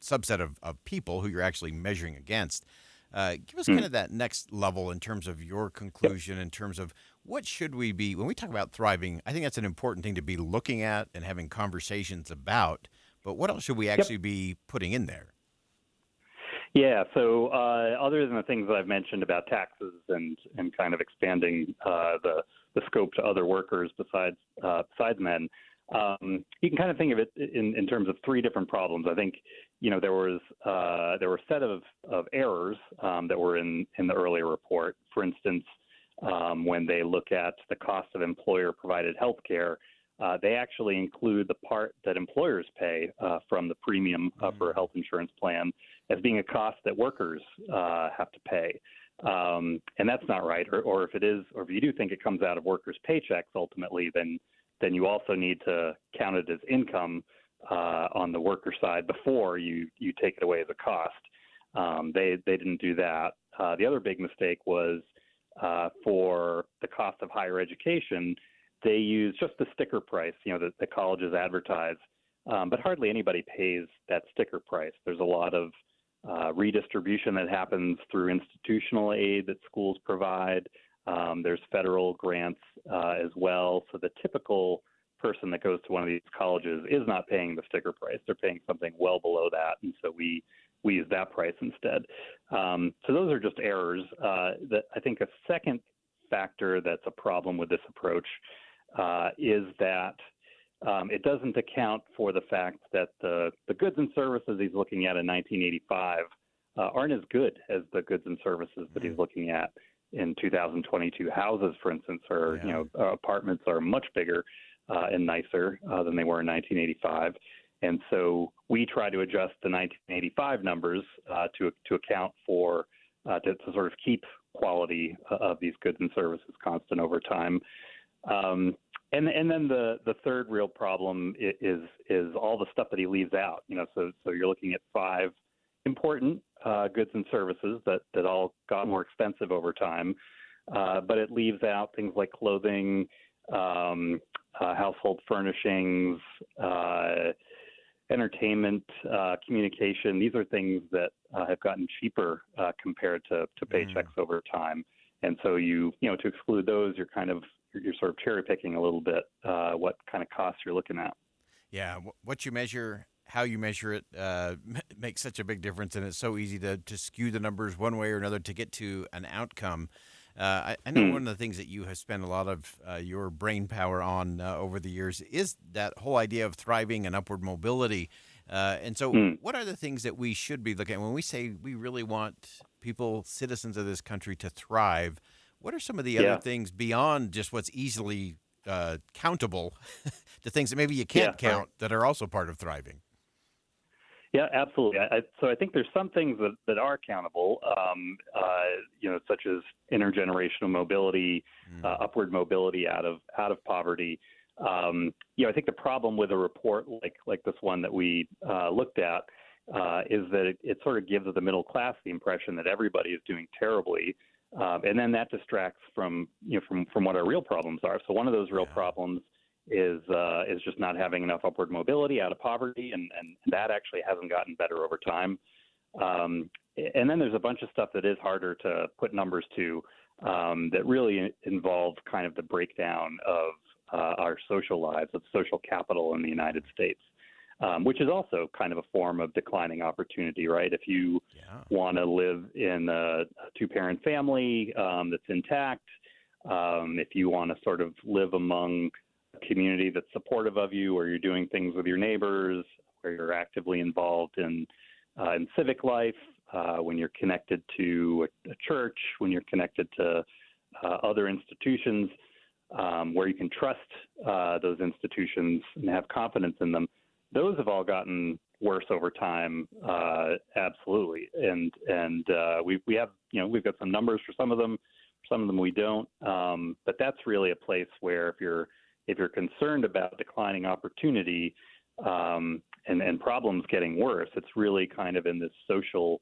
subset of people who you're actually measuring against. Give us kind of that next level in terms of your conclusion, in terms of what should we be, when we talk about thriving, I think that's an important thing to be looking at and having conversations about, but what else should we actually be putting in there? Yeah, so other than the things that I've mentioned about taxes and kind of expanding the scope to other workers besides men, you can kind of think of it in terms of 3 different problems. I think there were a set of errors that were in the earlier report. For instance, when they look at the cost of employer-provided health care, they actually include the part that employers pay from the premium for a health insurance plan as being a cost that workers have to pay. And that's not right. Or if it is, or if you do think it comes out of workers' paychecks ultimately, then you also need to count it as income on the worker side before you take it away as a cost. They didn't do that. The other big mistake was for the cost of higher education, they use just the sticker price, that the colleges advertise, but hardly anybody pays that sticker price. There's a lot of redistribution that happens through institutional aid that schools provide. There's federal grants as well. So the typical person that goes to one of these colleges is not paying the sticker price. They're paying something well below that, and so we use that price instead. So those are just errors. That I think a second factor that's a problem with this approach is that it doesn't account for the fact that the goods and services he's looking at in 1985 aren't as good as the goods and services that he's looking at in 2022. Houses, for instance, apartments are much bigger and nicer than they were in 1985. And so we try to adjust the 1985 numbers to account for, to sort of keep quality of these goods and services constant over time. And then the third real problem is all the stuff that he leaves out. So you're looking at 5 important goods and services that all got more expensive over time, but it leaves out things like clothing, household furnishings, entertainment, communication. These are things that have gotten cheaper compared to paychecks over time. And so to exclude those, you're sort of cherry picking a little bit what kind of costs you're looking at. Yeah, what you measure, how you measure it makes such a big difference, and it's so easy to skew the numbers one way or another to get to an outcome. I know one of the things that you have spent a lot of your brain power on over the years is that whole idea of thriving and upward mobility. And so what are the things that we should be looking at when we say we really want people, citizens of this country, to thrive? What are some of the other things beyond just what's easily countable, the things that maybe you can't count that are also part of thriving? Yeah, absolutely. So I think there's some things that are countable, such as intergenerational mobility, upward mobility out of poverty. I think the problem with a report like this one that we looked at is that it sort of gives the middle class the impression that everybody is doing terribly, and then that distracts from what our real problems are. So one of those real problems is just not having enough upward mobility out of poverty, and that actually hasn't gotten better over time. And then there's a bunch of stuff that is harder to put numbers to. that really involve kind of the breakdown of our social lives, of social capital in the United States, which is also kind of a form of declining opportunity, right? If you want to live in a two-parent family that's intact, if you want to sort of live among a community that's supportive of you, where you're doing things with your neighbors, where you're actively involved in civic life, when you're connected to a church, when you're connected to other institutions, where you can trust those institutions and have confidence in them, those have all gotten worse over time, absolutely. And we have, we've got some numbers for some of them we don't. But that's really a place where if you're concerned about declining opportunity and problems getting worse, it's really kind of in this social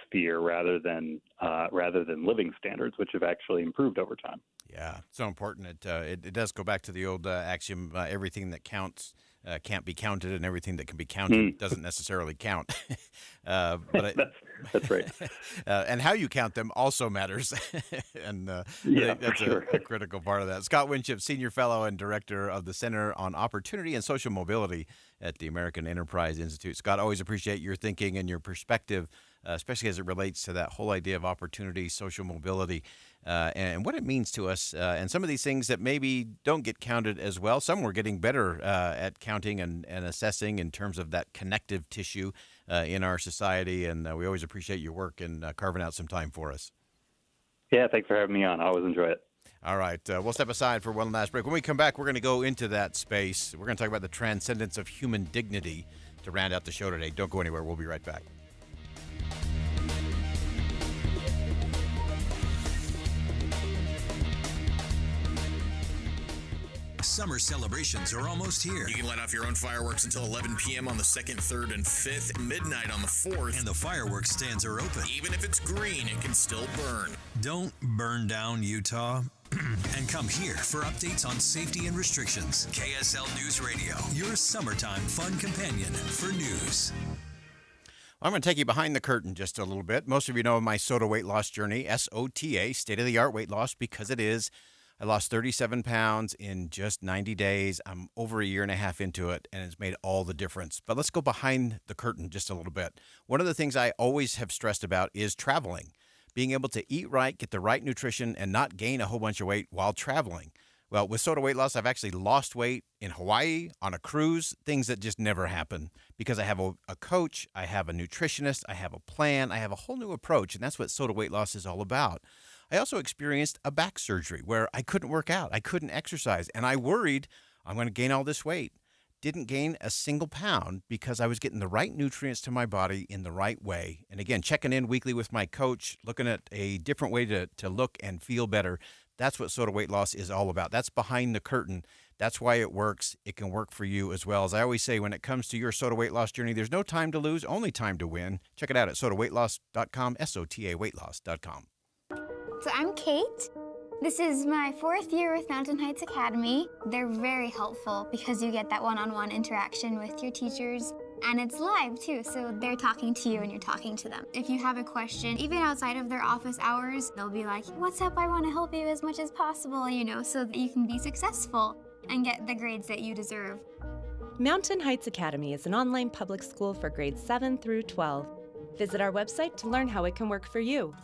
sphere rather than living standards, which have actually improved over time. Yeah, so important. It does go back to the old axiom: everything that counts can't be counted, and everything that can be counted doesn't necessarily count. But that's right. And how you count them also matters, and that's a critical part of that. Scott Winship, Senior Fellow and Director of the Center on Opportunity and Social Mobility at the American Enterprise Institute. Scott, always appreciate your thinking and your perspective, especially as it relates to that whole idea of opportunity, social mobility, and what it means to us. And some of these things that maybe don't get counted as well. Some we're getting better at counting and assessing in terms of that connective tissue in our society. And we always appreciate your work and carving out some time for us. Yeah, thanks for having me on. I always enjoy it. All right. We'll step aside for one last break. When we come back, we're going to go into that space. We're going to talk about the transcendence of human dignity to round out the show today. Don't go anywhere. We'll be right back. Summer celebrations are almost here. You can light off your own fireworks until 11 p.m. on the 2nd, 3rd, and 5th, midnight on the 4th. And the fireworks stands are open. Even if it's green, it can still burn. Don't burn down Utah. And come here for updates on safety and restrictions. KSL News Radio, your summertime fun companion for news. I'm going to take you behind the curtain just a little bit. Most of you know my SOTA weight loss journey, SOTA, state-of-the-art weight loss, because it is. I lost 37 pounds in just 90 days. I'm over a year and a half into it, and it's made all the difference. But let's go behind the curtain just a little bit. One of the things I always have stressed about is traveling, being able to eat right, get the right nutrition, and not gain a whole bunch of weight while traveling. Well, with SOTA weight loss, I've actually lost weight in Hawaii, on a cruise, things that just never happen because I have a coach, I have a nutritionist, I have a plan, I have a whole new approach, and that's what SOTA weight loss is all about. I also experienced a back surgery where I couldn't work out, I couldn't exercise, and I worried I'm going to gain all this weight. Didn't gain a single pound because I was getting the right nutrients to my body in the right way. And again, checking in weekly with my coach, looking at a different way to look and feel better. That's what SOTA weight loss is all about. That's behind the curtain. That's why it works. It can work for you as well. As I always say, when it comes to your SOTA weight loss journey, there's no time to lose, only time to win. Check it out at sotaweightloss.com, SOTAweightloss.com. So I'm Kate. This is my 4th year with Mountain Heights Academy. They're very helpful because you get that one-on-one interaction with your teachers. And it's live too, so they're talking to you and you're talking to them. If you have a question, even outside of their office hours, they'll be like, what's up, I want to help you as much as possible, so that you can be successful and get the grades that you deserve. Mountain Heights Academy is an online public school for grades 7 through 12. Visit our website to learn how it can work for you.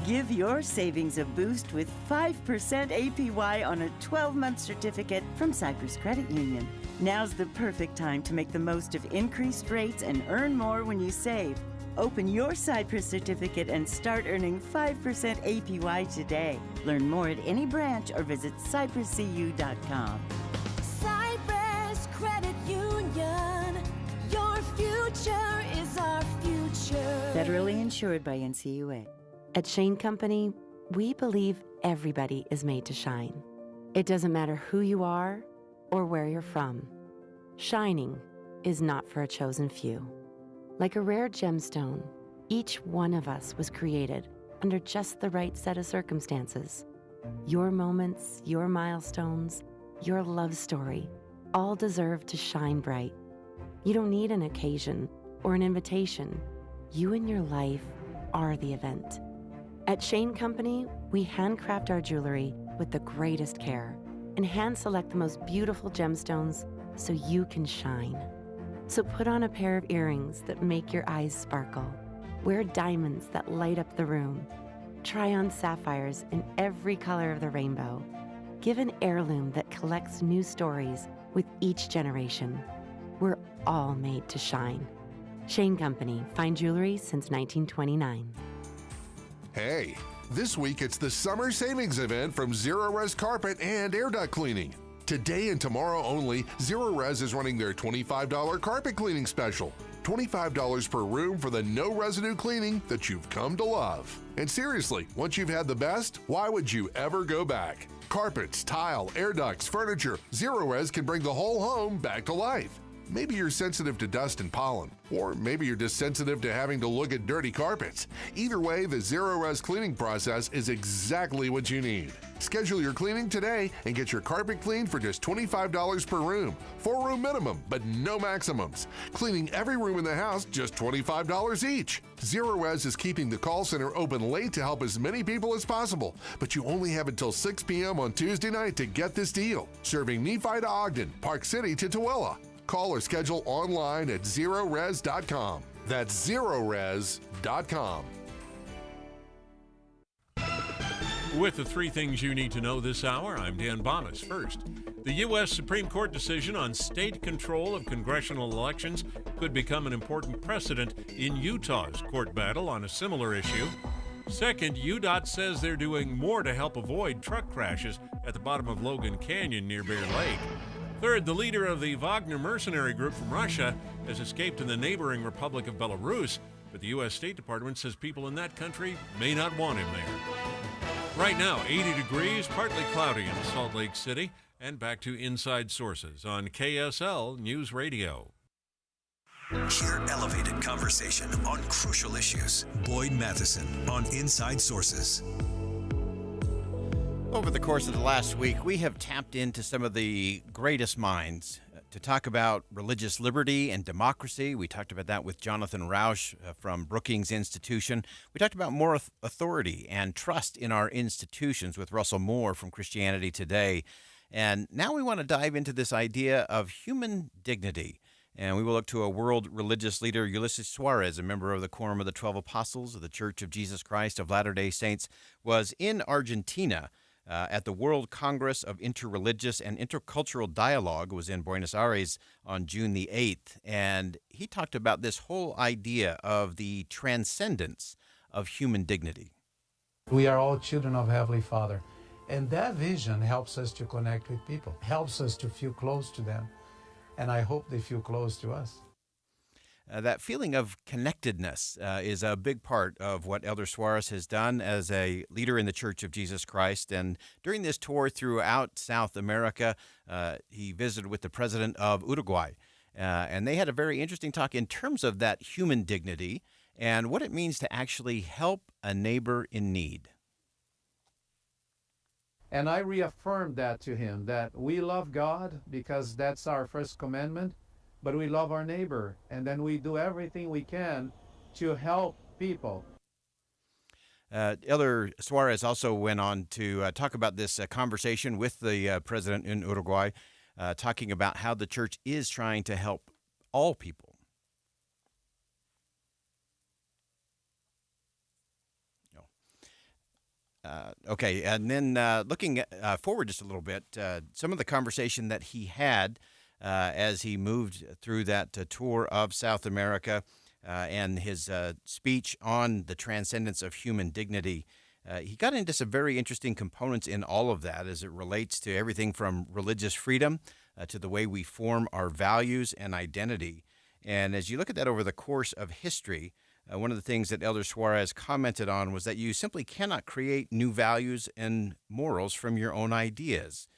Give your savings a boost with 5% APY on a 12-month certificate from Cyprus Credit Union. Now's the perfect time to make the most of increased rates and earn more when you save. Open your Cyprus certificate and start earning 5% APY today. Learn more at any branch or visit cypruscu.com. Cyprus Credit Union, your future is our future. Federally insured by NCUA. At Shane Company, we believe everybody is made to shine. It doesn't matter who you are or where you're from. Shining is not for a chosen few. Like a rare gemstone, each one of us was created under just the right set of circumstances. Your moments, your milestones, your love story, all deserve to shine bright. You don't need an occasion or an invitation. You and your life are the event. At Shane Company, we handcraft our jewelry with the greatest care and hand select the most beautiful gemstones so you can shine. So put on a pair of earrings that make your eyes sparkle. Wear diamonds that light up the room. Try on sapphires in every color of the rainbow. Give an heirloom that collects new stories with each generation. We're all made to shine. Shane Company, fine jewelry since 1929. Hey, this week it's the summer savings event from Zero Res Carpet and Air Duct Cleaning. Today and tomorrow only, Zero Res is running their $25 carpet cleaning special. $25 per room for the no residue cleaning that you've come to love. And seriously, once you've had the best, why would you ever go back? Carpets, tile, air ducts, furniture, Zero Res can bring the whole home back to life. Maybe you're sensitive to dust and pollen, or maybe you're just sensitive to having to look at dirty carpets. Either way, the Zero Res cleaning process is exactly what you need. Schedule your cleaning today and get your carpet cleaned for just $25 per room. 4-room minimum, but no maximums. Cleaning every room in the house, just $25 each. Zero Res is keeping the call center open late to help as many people as possible, but you only have until 6 p.m. on Tuesday night to get this deal. Serving Nephi to Ogden, Park City to Tooele. Call or schedule online at zerores.com. That's zerores.com. With the 3 things you need to know this hour, I'm Dan Bonas. First, the U.S. Supreme Court decision on state control of congressional elections could become an important precedent in Utah's court battle on a similar issue. Second, UDOT says they're doing more to help avoid truck crashes at the bottom of Logan Canyon near Bear Lake. Third, the leader of the Wagner mercenary group from Russia has escaped to the neighboring Republic of Belarus, but the U.S. State Department says people in that country may not want him there. Right now, 80 degrees, partly cloudy in Salt Lake City, and back to Inside Sources on KSL News Radio. Hear elevated conversation on crucial issues. Boyd Matheson on Inside Sources. Over the course of the last week, we have tapped into some of the greatest minds to talk about religious liberty and democracy. We talked about that with Jonathan Rauch from Brookings Institution. We talked about more authority and trust in our institutions with Russell Moore from Christianity Today. And now we want to dive into this idea of human dignity. And we will look to a world religious leader, Ulysses Suarez, a member of the Quorum of the 12 Apostles of the Church of Jesus Christ of Latter-day Saints, was in Argentina at the World Congress of Interreligious and Intercultural Dialogue, was in Buenos Aires on June the 8th. And he talked about this whole idea of the transcendence of human dignity. We are all children of Heavenly Father. And that vision helps us to connect with people, helps us to feel close to them. And I hope they feel close to us. That feeling of connectedness is a big part of what Elder Suarez has done as a leader in the Church of Jesus Christ. And during this tour throughout South America, he visited with the president of Uruguay. And they had a very interesting talk in terms of that human dignity and what it means to actually help a neighbor in need. And I reaffirmed that to him, that we love God because that's our first commandment. But we love our neighbor, and then we do everything we can to help people. Elder Suarez also went on to talk about this conversation with the president in Uruguay, talking about how the church is trying to help all people. Okay, and then looking forward just a little bit, some of the conversation that he had as he moved through that tour of South America and his speech on the transcendence of human dignity. He got into some very interesting components in all of that as it relates to everything from religious freedom to the way we form our values and identity. And as you look at that over the course of history, one of the things that Elder Suarez commented on was that you simply cannot create new values and morals from your own ideas.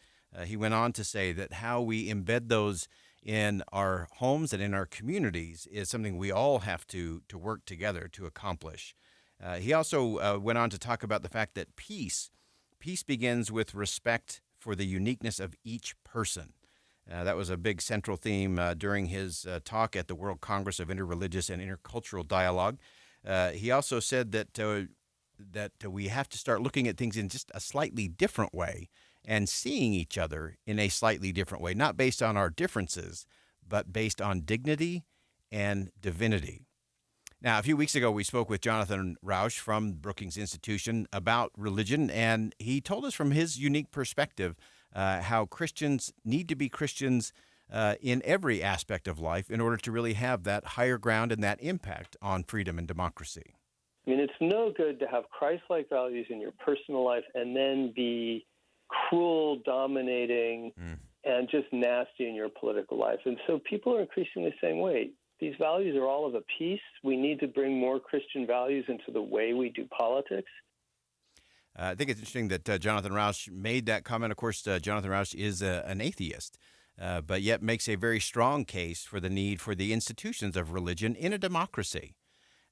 He went on to say that how we embed those in our homes and in our communities is something we all have to work together to accomplish. He also went on to talk about the fact that peace begins with respect for the uniqueness of each person. That was a big central theme during his talk at the World Congress of Interreligious and Intercultural Dialogue. He also said that that we have to start looking at things in just a slightly different way and seeing each other in a slightly different way, not based on our differences, but based on dignity and divinity. Now, a few weeks ago, we spoke with Jonathan Rausch from Brookings Institution about religion, and he told us from his unique perspective how Christians need to be Christians in every aspect of life in order to really have that higher ground and that impact on freedom and democracy. I mean, it's no good to have Christ-like values in your personal life and then be cruel, dominating, and just nasty in your political life. And so people are increasingly saying, wait, these values are all of a piece. We need to bring more Christian values into the way we do politics. I think it's interesting that Jonathan Rausch made that comment. Of course, Jonathan Rausch is an atheist, but yet makes a very strong case for the need for the institutions of religion in a democracy.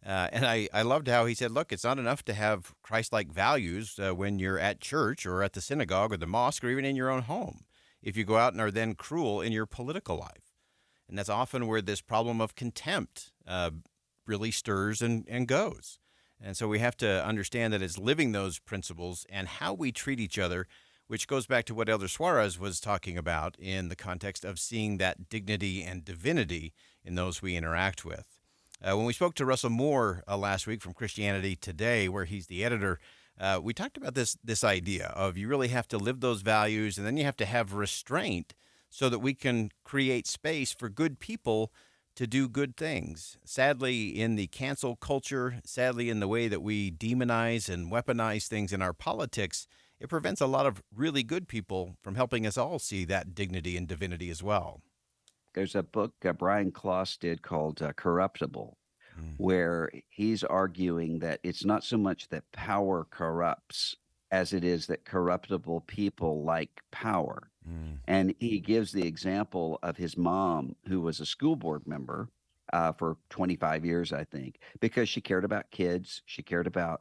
And I loved how he said, look, it's not enough to have Christ-like values when you're at church or at the synagogue or the mosque or even in your own home, if you go out and are then cruel in your political life. And that's often where this problem of contempt really stirs and goes. And so we have to understand that it's living those principles and how we treat each other, which goes back to what Elder Suarez was talking about in the context of seeing that dignity and divinity in those we interact with. When we spoke to Russell Moore last week from Christianity Today, where he's the editor, we talked about this idea of you really have to live those values, and then you have to have restraint so that we can create space for good people to do good things. Sadly, in the cancel culture, sadly in the way that we demonize and weaponize things in our politics, it prevents a lot of really good people from helping us all see that dignity and divinity as well. There's a book Brian Kloss did called Corruptible, where he's arguing that it's not so much that power corrupts as it is that corruptible people like power. And he gives the example of his mom, who was a school board member for 25 years, I think, because she cared about kids, she cared about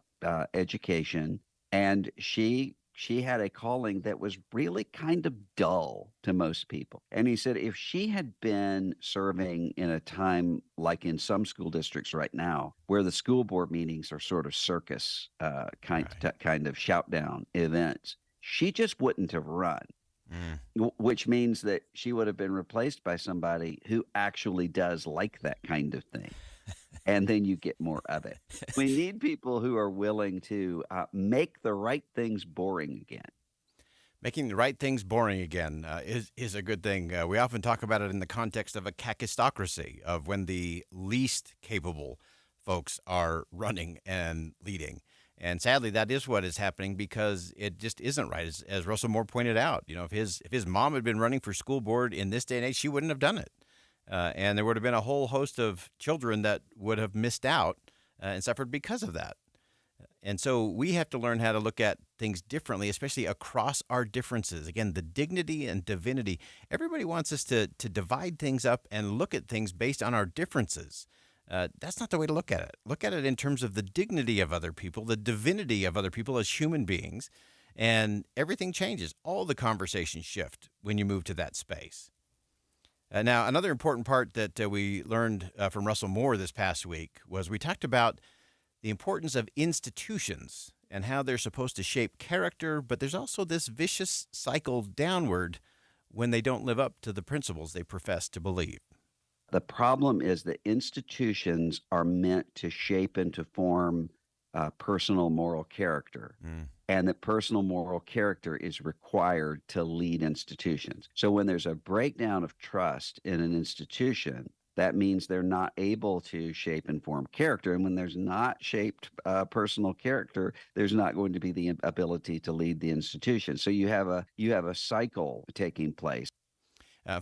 education, and she had a calling that was really kind of dull to most people. And he said if she had been serving in a time like in some school districts right now, where the school board meetings are sort of circus kind of shout down events, she just wouldn't have run. Which means that she would have been replaced by somebody who actually does like that kind of thing. And then you get more of it. We need people who are willing to make the right things boring again. Making the right things boring again is a good thing. We often talk about it in the context of a kakistocracy, of when the least capable folks are running and leading. And sadly, that is what is happening because it just isn't right. As Russell Moore pointed out, you know, if his mom had been running for school board in this day and age, she wouldn't have done it. And there would have been a whole host of children that would have missed out and suffered because of that. And so we have to learn how to look at things differently, especially across our differences. Again, the dignity and divinity. Everybody wants us to divide things up and look at things based on our differences. That's not the way to look at it. Look at it in terms of the dignity of other people, the divinity of other people as human beings, and everything changes. All the conversations shift when you move to that space. Now, another important part that we learned from Russell Moore this past week was we talked about the importance of institutions and how they're supposed to shape character, but there's also this vicious cycle downward when they don't live up to the principles they profess to believe. The problem is that institutions are meant to shape and to form personal moral character, and that personal moral character is required to lead institutions. So when there's a breakdown of trust in an institution, that means they're not able to shape and form character. And when there's not shaped personal character, there's not going to be the ability to lead the institution. So you have a cycle taking place.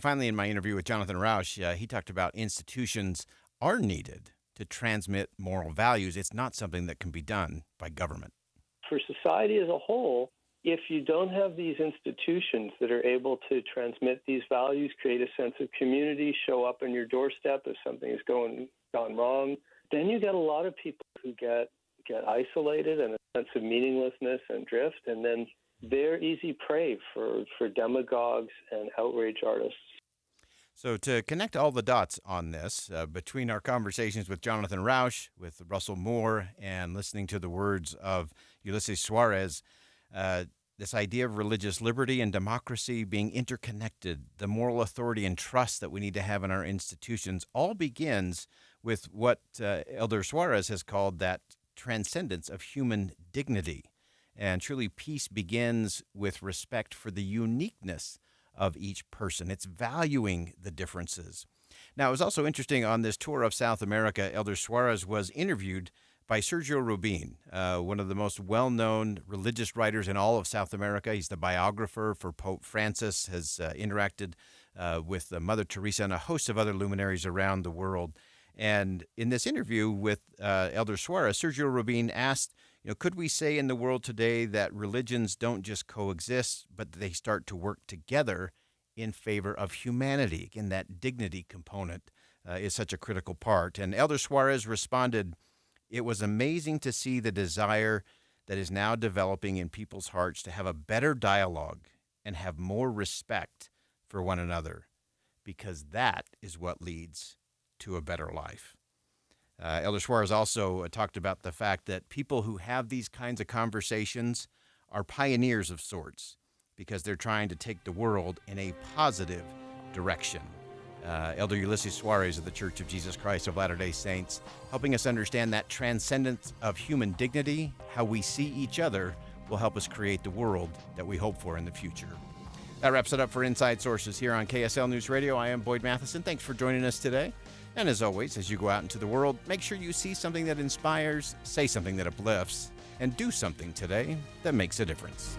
Finally, in my interview with Jonathan Rausch, he talked about institutions are needed to transmit moral values. It's not something that can be done by government. For society as a whole, if you don't have these institutions that are able to transmit these values, create a sense of community, show up on your doorstep if something has gone wrong, then you get a lot of people who get isolated and a sense of meaninglessness and drift, and then they're easy prey for demagogues and outrage artists. So to connect all the dots on this, between our conversations with Jonathan Rauch, with Russell Moore, and listening to the words of Ulysses Suarez, this idea of religious liberty and democracy being interconnected, the moral authority and trust that we need to have in our institutions, all begins with what Elder Suarez has called that transcendence of human dignity. And truly, peace begins with respect for the uniqueness of each person. It's valuing the differences. Now, it was also interesting on this tour of South America, Elder Suarez was interviewed by Sergio Rubin, one of the most well-known religious writers in all of South America. He's the biographer for Pope Francis, has interacted with Mother Teresa and a host of other luminaries around the world. And in this interview with Elder Suarez, Sergio Rubin asked, could we say in the world today that religions don't just coexist, but they start to work together in favor of humanity? Again, that dignity component is such a critical part. And Elder Suarez responded, "It was amazing to see the desire that is now developing in people's hearts to have a better dialogue and have more respect for one another, because that is what leads to a better life." Elder Suarez also talked about the fact that people who have these kinds of conversations are pioneers of sorts because they're trying to take the world in a positive direction. Elder Ulysses Suarez of the Church of Jesus Christ of Latter-day Saints, helping us understand that transcendence of human dignity, how we see each other, will help us create the world that we hope for in the future. That wraps it up for Inside Sources here on KSL News Radio. I am Boyd Matheson. Thanks for joining us today. And as always, as you go out into the world, make sure you see something that inspires, say something that uplifts, and do something today that makes a difference.